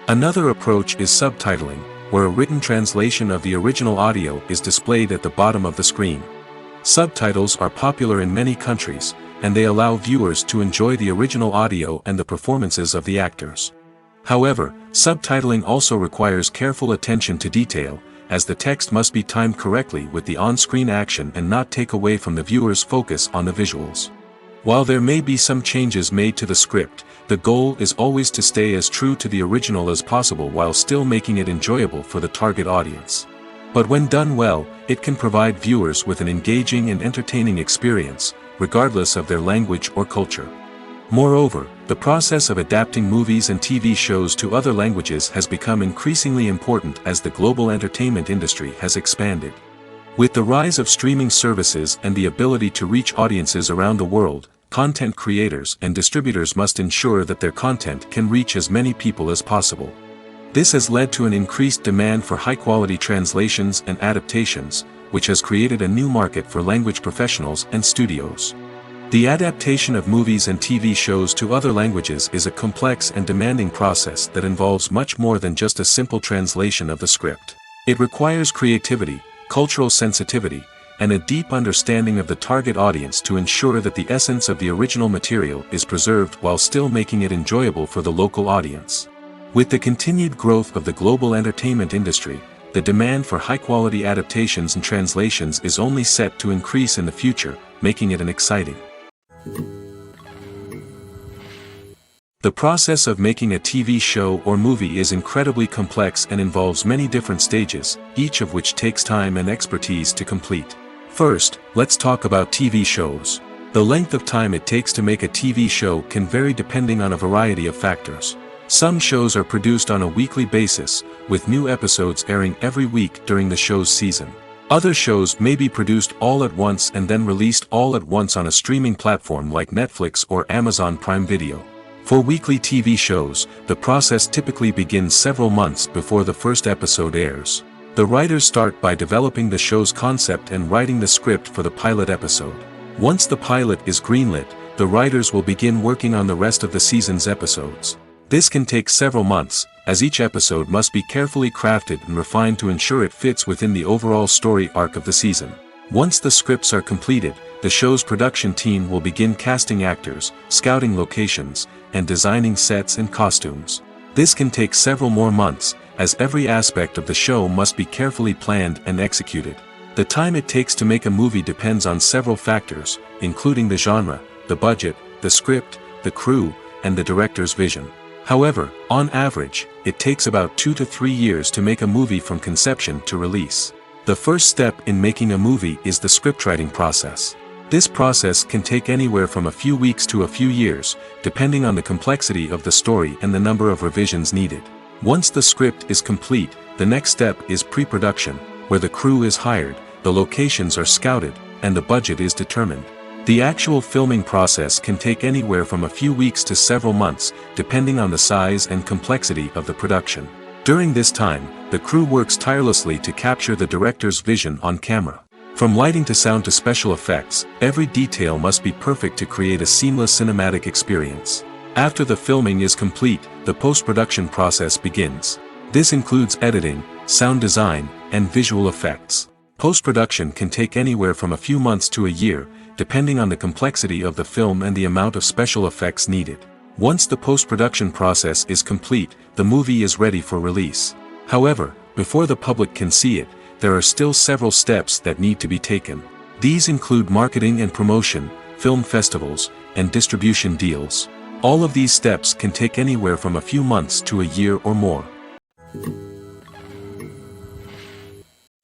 Another approach is subtitling, where a written translation of the original audio is displayed at the bottom of the screen. Subtitles are popular in many countries, and they allow viewers to enjoy the original audio and the performances of the actors. However, subtitling also requires careful attention to detail, as the text must be timed correctly with the on-screen action and not take away from the viewer's focus on the visuals. While there may be some changes made to the script, the goal is always to stay as true to the original as possible while still making it enjoyable for the target audience. But when done well, it can provide viewers with an engaging and entertaining experience, regardless of their language or culture. Moreover, the process of adapting movies and TV shows to other languages has become increasingly important as the global entertainment industry has expanded. With the rise of streaming services and the ability to reach audiences around the world, content creators and distributors must ensure that their content can reach as many people as possible. This has led to an increased demand for high-quality translations and adaptations, which has created a new market for language professionals and studios. The adaptation of movies and TV shows to other languages is a complex and demanding process that involves much more than just a simple translation of the script. It requires creativity, cultural sensitivity, and a deep understanding of the target audience to ensure that the essence of the original material is preserved while still making it enjoyable for the local audience. With the continued growth of the global entertainment industry, the demand for high-quality adaptations and translations is only set to increase in the future, making it an exciting. The process of making a TV show or movie is incredibly complex and involves many different stages, each of which takes time and expertise to complete. First, let's talk about TV shows. The length of time it takes to make a TV show can vary depending on a variety of factors. Some shows are produced on a weekly basis, with new episodes airing every week during the show's season. Other shows may be produced all at once and then released all at once on a streaming platform like Netflix or Amazon Prime Video. For weekly TV shows, the process typically begins several months before the first episode airs. The writers start by developing the show's concept and writing the script for the pilot episode. Once the pilot is greenlit, the writers will begin working on the rest of the season's episodes. This can take several months, as each episode must be carefully crafted and refined to ensure it fits within the overall story arc of the season. Once the scripts are completed, the show's production team will begin casting actors, scouting locations, and designing sets and costumes. This can take several more months, as every aspect of the show must be carefully planned and executed. The time it takes to make a movie depends on several factors, including the genre, the budget, the script, the crew, and the director's vision. However, on average, it takes about 2 to 3 years to make a movie from conception to release. The first step in making a movie is the scriptwriting process. This process can take anywhere from a few weeks to a few years, depending on the complexity of the story and the number of revisions needed. Once the script is complete, the next step is pre-production, where the crew is hired, the locations are scouted, and the budget is determined. The actual filming process can take anywhere from a few weeks to several months, depending on the size and complexity of the production. During this time, the crew works tirelessly to capture the director's vision on camera. From lighting to sound to special effects, every detail must be perfect to create a seamless cinematic experience. After the filming is complete, the post-production process begins. This includes editing, sound design, and visual effects. Post-production can take anywhere from a few months to a year, depending on the complexity of the film and the amount of special effects needed. Once the post-production process is complete, the movie is ready for release. However, before the public can see it, there are still several steps that need to be taken. These include marketing and promotion, film festivals, and distribution deals. All of these steps can take anywhere from a few months to a year or more.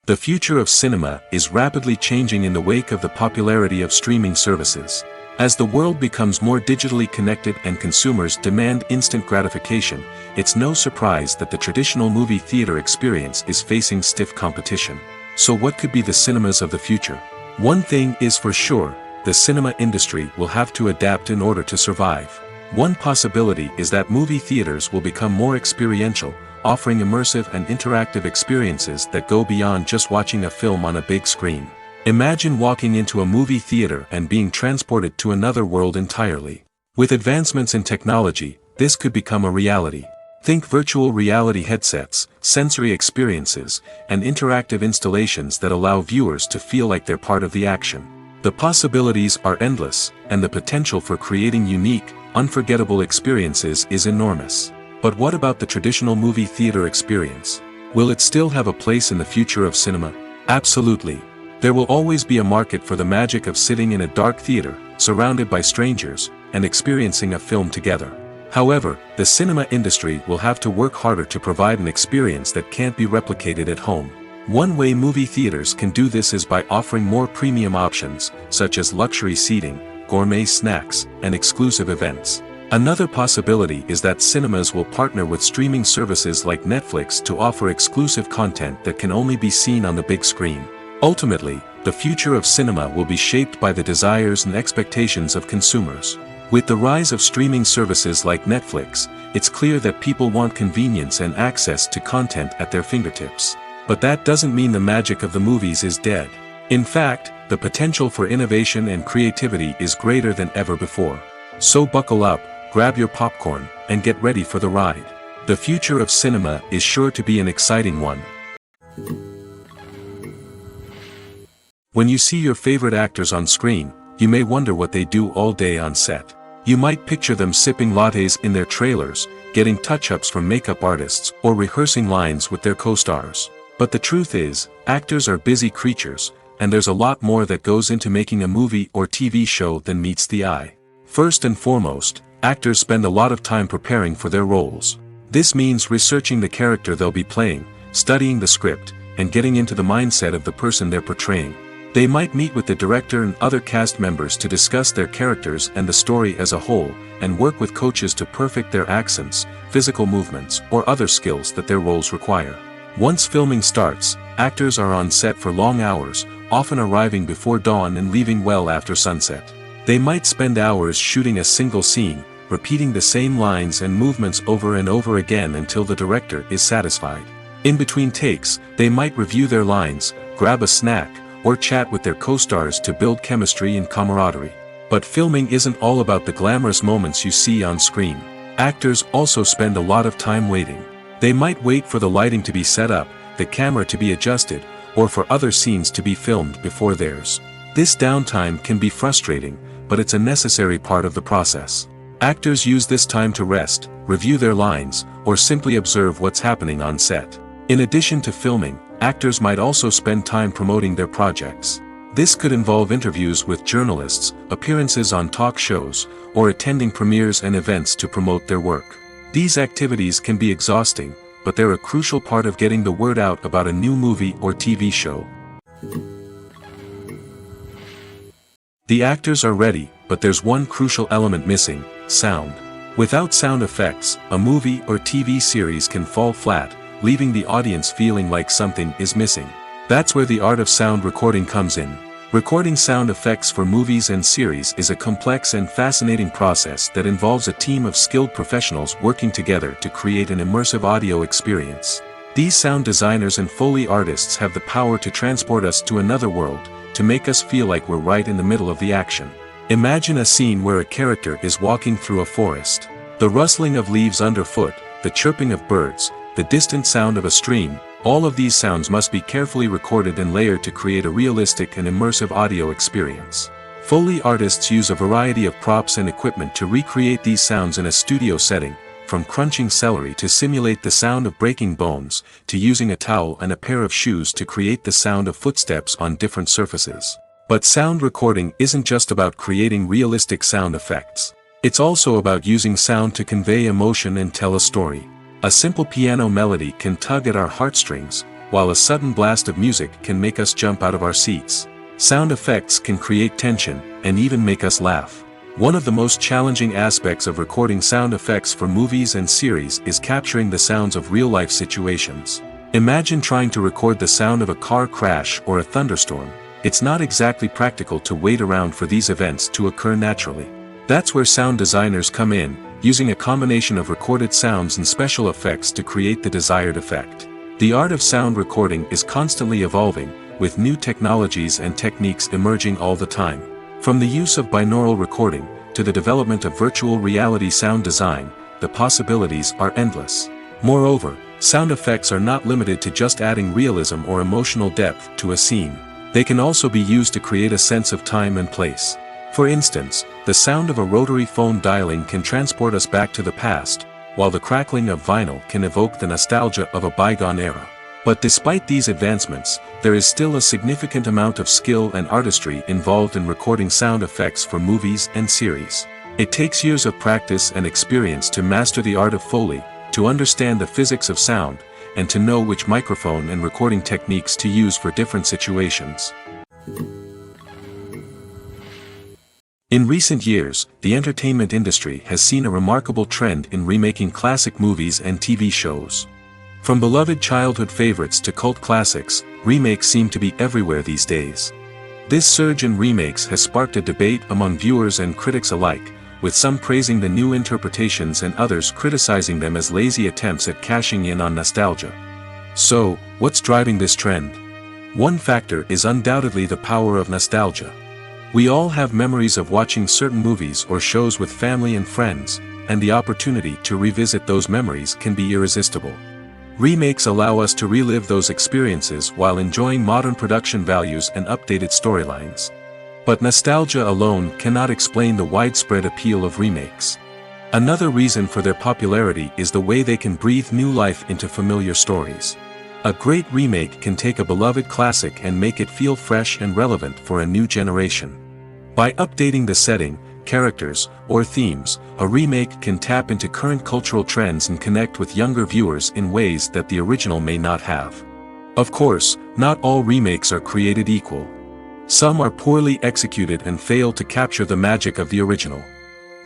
The future of cinema is rapidly changing in the wake of the popularity of streaming services. As the world becomes more digitally connected and consumers demand instant gratification, it's no surprise that the traditional movie theater experience is facing stiff competition. So what could be the cinemas of the future? One thing is for sure, the cinema industry will have to adapt in order to survive. One possibility is that movie theaters will become more experiential, offering immersive and interactive experiences that go beyond just watching a film on a big screen. Imagine walking into a movie theater and being transported to another world entirely. With advancements in technology, this could become a reality. Think virtual reality headsets, sensory experiences, and interactive installations that allow viewers to feel like they're part of the action. The possibilities are endless, and the potential for creating unique, unforgettable experiences is enormous. But what about the traditional movie theater experience? Will it still have a place in the future of cinema? Absolutely. There will always be a market for the magic of sitting in a dark theater, surrounded by strangers, and experiencing a film together. However, the cinema industry will have to work harder to provide an experience that can't be replicated at home. One way movie theaters can do this is by offering more premium options, such as luxury seating, gourmet snacks, and exclusive events. Another possibility is that cinemas will partner with streaming services like Netflix to offer exclusive content that can only be seen on the big screen. Ultimately, the future of cinema will be shaped by the desires and expectations of consumers. With the rise of streaming services like Netflix, it's clear that people want convenience and access to content at their fingertips. But that doesn't mean the magic of the movies is dead. In fact, the potential for innovation and creativity is greater than ever before. So buckle up, grab your popcorn, and get ready for the ride. The future of cinema is sure to be an exciting one. When you see your favorite actors on screen, you may wonder what they do all day on set. You might picture them sipping lattes in their trailers, getting touch-ups from makeup artists, or rehearsing lines with their co-stars. But the truth is, actors are busy creatures, and there's a lot more that goes into making a movie or TV show than meets the eye. First and foremost, actors spend a lot of time preparing for their roles. This means researching the character they'll be playing, studying the script, and getting into the mindset of the person they're portraying. They might meet with the director and other cast members to discuss their characters and the story as a whole, and work with coaches to perfect their accents, physical movements, or other skills that their roles require. Once filming starts, actors are on set for long hours, often arriving before dawn and leaving well after sunset. They might spend hours shooting a single scene, repeating the same lines and movements over and over again until the director is satisfied. In between takes, they might review their lines, grab a snack, or chat with their co-stars to build chemistry and camaraderie. But filming isn't all about the glamorous moments you see on screen. Actors also spend a lot of time waiting. They might wait for the lighting to be set up, the camera to be adjusted, or for other scenes to be filmed before theirs. This downtime can be frustrating, but it's a necessary part of the process. Actors use this time to rest, review their lines, or simply observe what's happening on set. In addition to filming, actors might also spend time promoting their projects. This could involve interviews with journalists, appearances on talk shows, or attending premieres and events to promote their work. These activities can be exhausting, but they're a crucial part of getting the word out about a new movie or TV show. The actors are ready, but there's one crucial element missing: sound. Without sound effects, a movie or TV series can fall flat, leaving the audience feeling like something is missing. That's where the art of sound recording comes in. Recording sound effects for movies and series is a complex and fascinating process that involves a team of skilled professionals working together to create an immersive audio experience. These sound designers and Foley artists have the power to transport us to another world, to make us feel like we're right in the middle of the action. Imagine a scene where a character is walking through a forest. The rustling of leaves underfoot, the chirping of birds, the distant sound of a stream, all of these sounds must be carefully recorded and layered to create a realistic and immersive audio experience. Foley artists use a variety of props and equipment to recreate these sounds in a studio setting, from crunching celery to simulate the sound of breaking bones, to using a towel and a pair of shoes to create the sound of footsteps on different surfaces. But sound recording isn't just about creating realistic sound effects. It's also about using sound to convey emotion and tell a story. A simple piano melody can tug at our heartstrings, while a sudden blast of music can make us jump out of our seats. Sound effects can create tension, and even make us laugh. One of the most challenging aspects of recording sound effects for movies and series is capturing the sounds of real-life situations. Imagine trying to record the sound of a car crash or a thunderstorm. It's not exactly practical to wait around for these events to occur naturally. That's where sound designers come in, using a combination of recorded sounds and special effects to create the desired effect. The art of sound recording is constantly evolving, with new technologies and techniques emerging all the time. From the use of binaural recording, to the development of virtual reality sound design, the possibilities are endless. Moreover, sound effects are not limited to just adding realism or emotional depth to a scene. They can also be used to create a sense of time and place. For instance, the sound of a rotary phone dialing can transport us back to the past, while the crackling of vinyl can evoke the nostalgia of a bygone era. But despite these advancements, there is still a significant amount of skill and artistry involved in recording sound effects for movies and series. It takes years of practice and experience to master the art of Foley, to understand the physics of sound, and to know which microphone and recording techniques to use for different situations. In recent years, the entertainment industry has seen a remarkable trend in remaking classic movies and TV shows. From beloved childhood favorites to cult classics, remakes seem to be everywhere these days. This surge in remakes has sparked a debate among viewers and critics alike, with some praising the new interpretations and others criticizing them as lazy attempts at cashing in on nostalgia. So, what's driving this trend? One factor is undoubtedly the power of nostalgia. We all have memories of watching certain movies or shows with family and friends, and the opportunity to revisit those memories can be irresistible. Remakes allow us to relive those experiences while enjoying modern production values and updated storylines. But nostalgia alone cannot explain the widespread appeal of remakes. Another reason for their popularity is the way they can breathe new life into familiar stories. A great remake can take a beloved classic and make it feel fresh and relevant for a new generation. By updating the setting, characters, or themes, a remake can tap into current cultural trends and connect with younger viewers in ways that the original may not have. Of course, not all remakes are created equal. Some are poorly executed and fail to capture the magic of the original.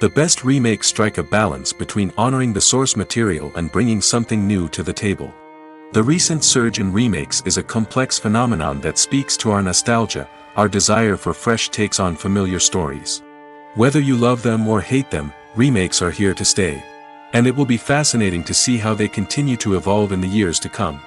The best remakes strike a balance between honoring the source material and bringing something new to the table. The recent surge in remakes is a complex phenomenon that speaks to our nostalgia, our desire for fresh takes on familiar stories. Whether you love them or hate them, remakes are here to stay. And it will be fascinating to see how they continue to evolve in the years to come.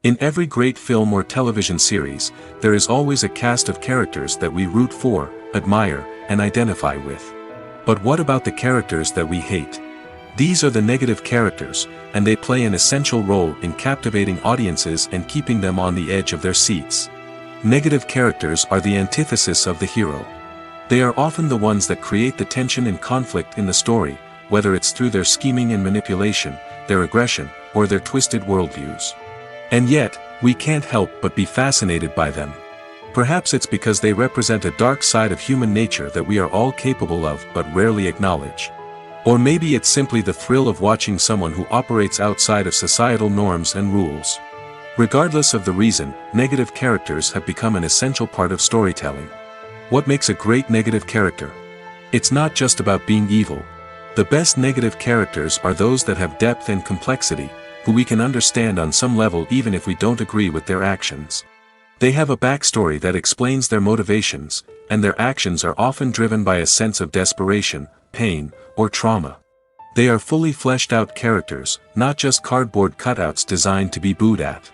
In every great film or television series, there is always a cast of characters that we root for, admire, and identify with. But what about the characters that we hate? These are the negative characters, and they play an essential role in captivating audiences and keeping them on the edge of their seats. Negative characters are the antithesis of the hero. They are often the ones that create the tension and conflict in the story, whether it's through their scheming and manipulation, their aggression, or their twisted worldviews. And yet, we can't help but be fascinated by them. Perhaps it's because they represent a dark side of human nature that we are all capable of but rarely acknowledge. Or maybe it's simply the thrill of watching someone who operates outside of societal norms and rules. Regardless of the reason, negative characters have become an essential part of storytelling. What makes a great negative character? It's not just about being evil. The best negative characters are those that have depth and complexity, who we can understand on some level even if we don't agree with their actions. They have a backstory that explains their motivations, and their actions are often driven by a sense of desperation, pain, or trauma. They are fully fleshed out characters, not just cardboard cutouts designed to be booed at.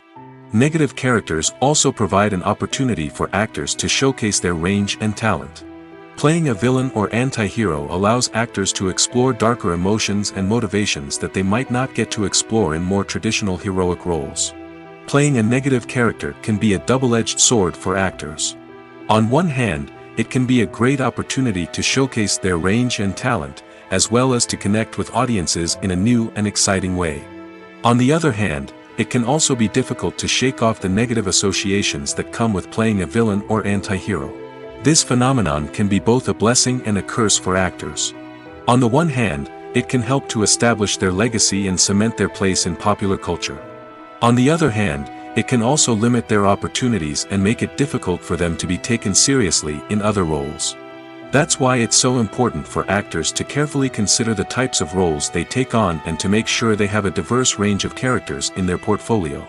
Negative characters also provide an opportunity for actors to showcase their range and talent. Playing a villain or anti-hero allows actors to explore darker emotions and motivations that they might not get to explore in more traditional heroic roles. Playing a negative character can be a double-edged sword for actors. On one hand, it can be a great opportunity to showcase their range and talent, as well as to connect with audiences in a new and exciting way. On the other hand, it can also be difficult to shake off the negative associations that come with playing a villain or anti-hero. This phenomenon can be both a blessing and a curse for actors. On the one hand, it can help to establish their legacy and cement their place in popular culture. On the other hand, it can also limit their opportunities and make it difficult for them to be taken seriously in other roles. That's why it's so important for actors to carefully consider the types of roles they take on and to make sure they have a diverse range of characters in their portfolio.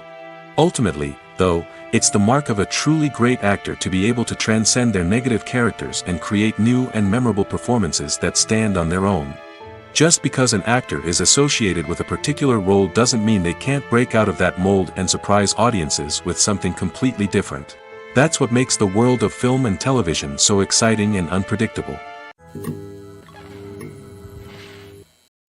Ultimately, though, it's the mark of a truly great actor to be able to transcend their negative characters and create new and memorable performances that stand on their own. Just because an actor is associated with a particular role doesn't mean they can't break out of that mold and surprise audiences with something completely different. That's what makes the world of film and television so exciting and unpredictable.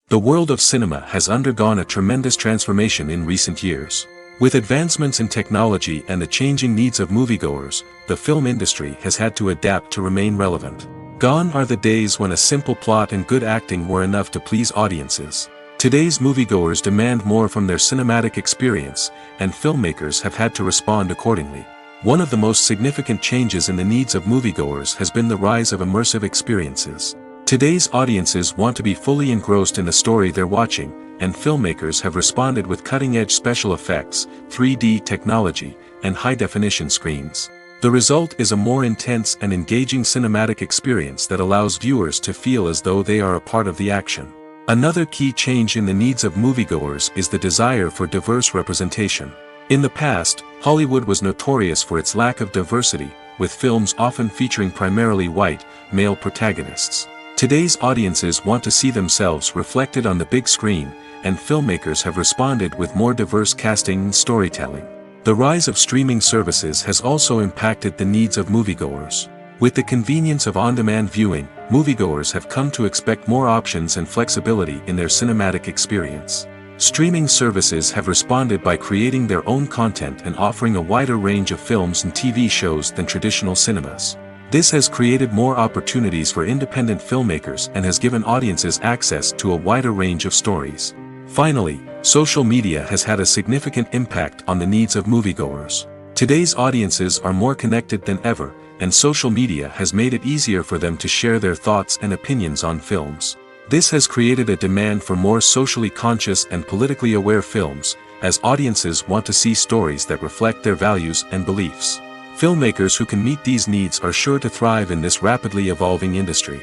The world of cinema has undergone a tremendous transformation in recent years. With advancements in technology and the changing needs of moviegoers, the film industry has had to adapt to remain relevant. Gone are the days when a simple plot and good acting were enough to please audiences. Today's moviegoers demand more from their cinematic experience, and filmmakers have had to respond accordingly. One of the most significant changes in the needs of moviegoers has been the rise of immersive experiences. Today's audiences want to be fully engrossed in the story they're watching, and filmmakers have responded with cutting-edge special effects, 3D technology, and high-definition screens. The result is a more intense and engaging cinematic experience that allows viewers to feel as though they are a part of the action. Another key change in the needs of moviegoers is the desire for diverse representation. In the past, Hollywood was notorious for its lack of diversity, with films often featuring primarily white, male protagonists. Today's audiences want to see themselves reflected on the big screen, and filmmakers have responded with more diverse casting and storytelling. The rise of streaming services has also impacted the needs of moviegoers. With the convenience of on-demand viewing, moviegoers have come to expect more options and flexibility in their cinematic experience. Streaming services have responded by creating their own content and offering a wider range of films and TV shows than traditional cinemas. This has created more opportunities for independent filmmakers and has given audiences access to a wider range of stories. Finally, social media has had a significant impact on the needs of moviegoers. Today's audiences are more connected than ever, and social media has made it easier for them to share their thoughts and opinions on films. This has created a demand for more socially conscious and politically aware films, as audiences want to see stories that reflect their values and beliefs. Filmmakers who can meet these needs are sure to thrive in this rapidly evolving industry.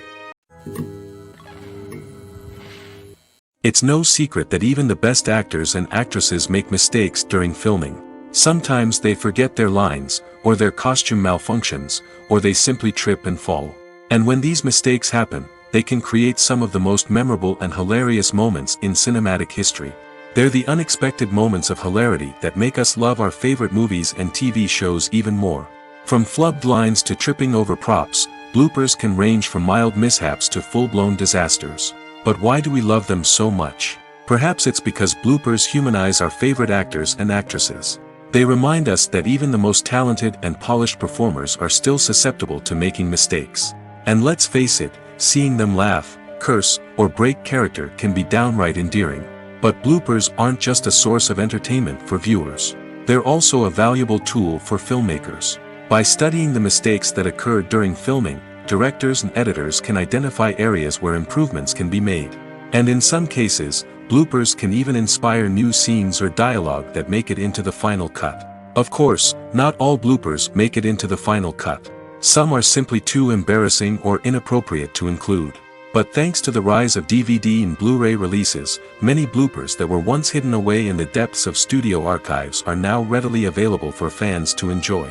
It's no secret that even the best actors and actresses make mistakes during filming. Sometimes they forget their lines, or their costume malfunctions, or they simply trip and fall. And when these mistakes happen, they can create some of the most memorable and hilarious moments in cinematic history. They're the unexpected moments of hilarity that make us love our favorite movies and TV shows even more. From flubbed lines to tripping over props, bloopers can range from mild mishaps to full-blown disasters. But why do we love them so much? Perhaps it's because bloopers humanize our favorite actors and actresses. They remind us that even the most talented and polished performers are still susceptible to making mistakes. And let's face it, seeing them laugh, curse, or break character can be downright endearing. But bloopers aren't just a source of entertainment for viewers. They're also a valuable tool for filmmakers. By studying the mistakes that occurred during filming, directors and editors can identify areas where improvements can be made. And in some cases, bloopers can even inspire new scenes or dialogue that make it into the final cut. Of course, not all bloopers make it into the final cut. Some are simply too embarrassing or inappropriate to include. But thanks to the rise of DVD and Blu-ray releases, many bloopers that were once hidden away in the depths of studio archives are now readily available for fans to enjoy.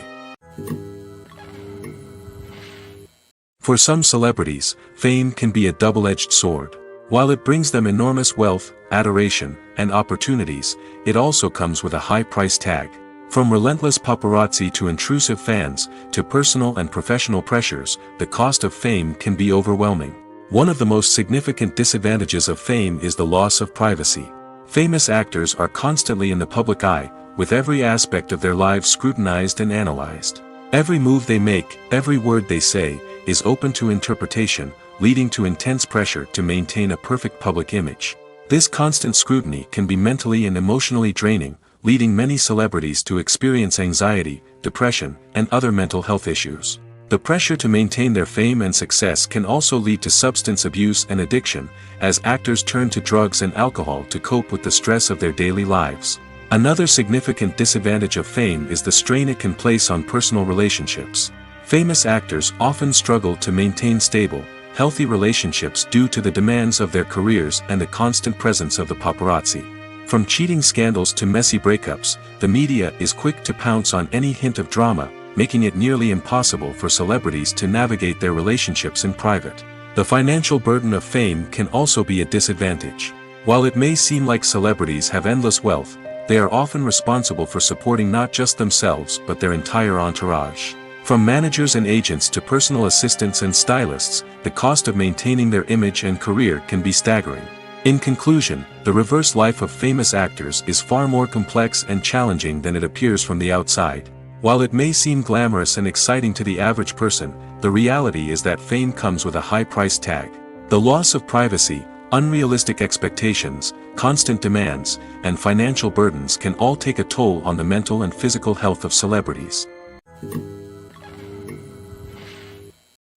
For some celebrities, fame can be a double-edged sword. While it brings them enormous wealth, adoration, and opportunities, it also comes with a high price tag. From relentless paparazzi to intrusive fans, to personal and professional pressures, the cost of fame can be overwhelming. One of the most significant disadvantages of fame is the loss of privacy. Famous actors are constantly in the public eye, with every aspect of their lives scrutinized and analyzed. Every move they make, every word they say, is open to interpretation, leading to intense pressure to maintain a perfect public image. This constant scrutiny can be mentally and emotionally draining, leading many celebrities to experience anxiety, depression, and other mental health issues. The pressure to maintain their fame and success can also lead to substance abuse and addiction, as actors turn to drugs and alcohol to cope with the stress of their daily lives. Another significant disadvantage of fame is the strain it can place on personal relationships. Famous actors often struggle to maintain stable, healthy relationships due to the demands of their careers and the constant presence of the paparazzi. From cheating scandals to messy breakups, the media is quick to pounce on any hint of drama, making it nearly impossible for celebrities to navigate their relationships in private. The financial burden of fame can also be a disadvantage. While it may seem like celebrities have endless wealth, they are often responsible for supporting not just themselves but their entire entourage. From managers and agents to personal assistants and stylists, the cost of maintaining their image and career can be staggering. In conclusion, the reverse life of famous actors is far more complex and challenging than it appears from the outside. While it may seem glamorous and exciting to the average person, the reality is that fame comes with a high price tag. The loss of privacy, unrealistic expectations, constant demands, and financial burdens can all take a toll on the mental and physical health of celebrities.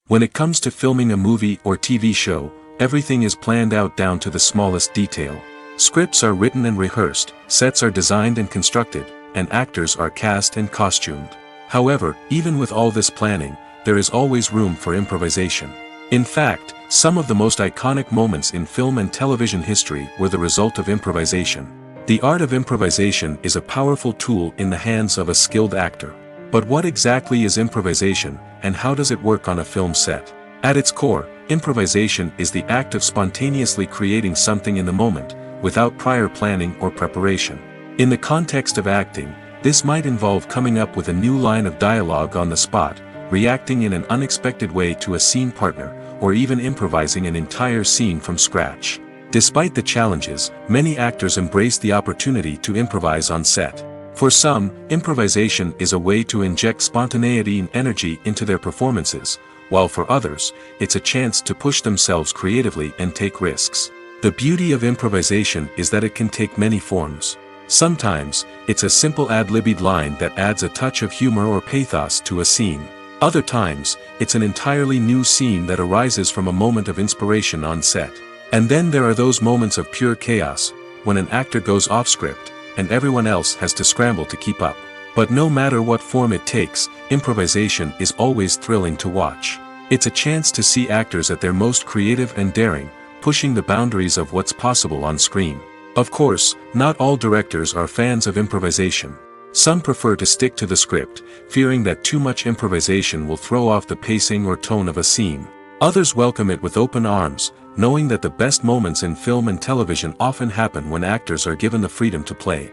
When it comes to filming a movie or TV show, everything is planned out down to the smallest detail. Scripts are written and rehearsed, sets are designed and constructed, and actors are cast and costumed. However, even with all this planning, there is always room for improvisation. In fact, some of the most iconic moments in film and television history were the result of improvisation. The art of improvisation is a powerful tool in the hands of a skilled actor. But what exactly is improvisation, and how does it work on a film set? At its core, improvisation is the act of spontaneously creating something in the moment, without prior planning or preparation. In the context of acting, this might involve coming up with a new line of dialogue on the spot, reacting in an unexpected way to a scene partner, or even improvising an entire scene from scratch. Despite the challenges, many actors embrace the opportunity to improvise on set. For some, improvisation is a way to inject spontaneity and energy into their performances, while for others, it's a chance to push themselves creatively and take risks. The beauty of improvisation is that it can take many forms. Sometimes, it's a simple ad-libbed line that adds a touch of humor or pathos to a scene. Other times, it's an entirely new scene that arises from a moment of inspiration on set. And then there are those moments of pure chaos, when an actor goes off script, and everyone else has to scramble to keep up. But no matter what form it takes, improvisation is always thrilling to watch. It's a chance to see actors at their most creative and daring, pushing the boundaries of what's possible on screen. Of course, not all directors are fans of improvisation. Some prefer to stick to the script, fearing that too much improvisation will throw off the pacing or tone of a scene. Others welcome it with open arms, knowing that the best moments in film and television often happen when actors are given the freedom to play.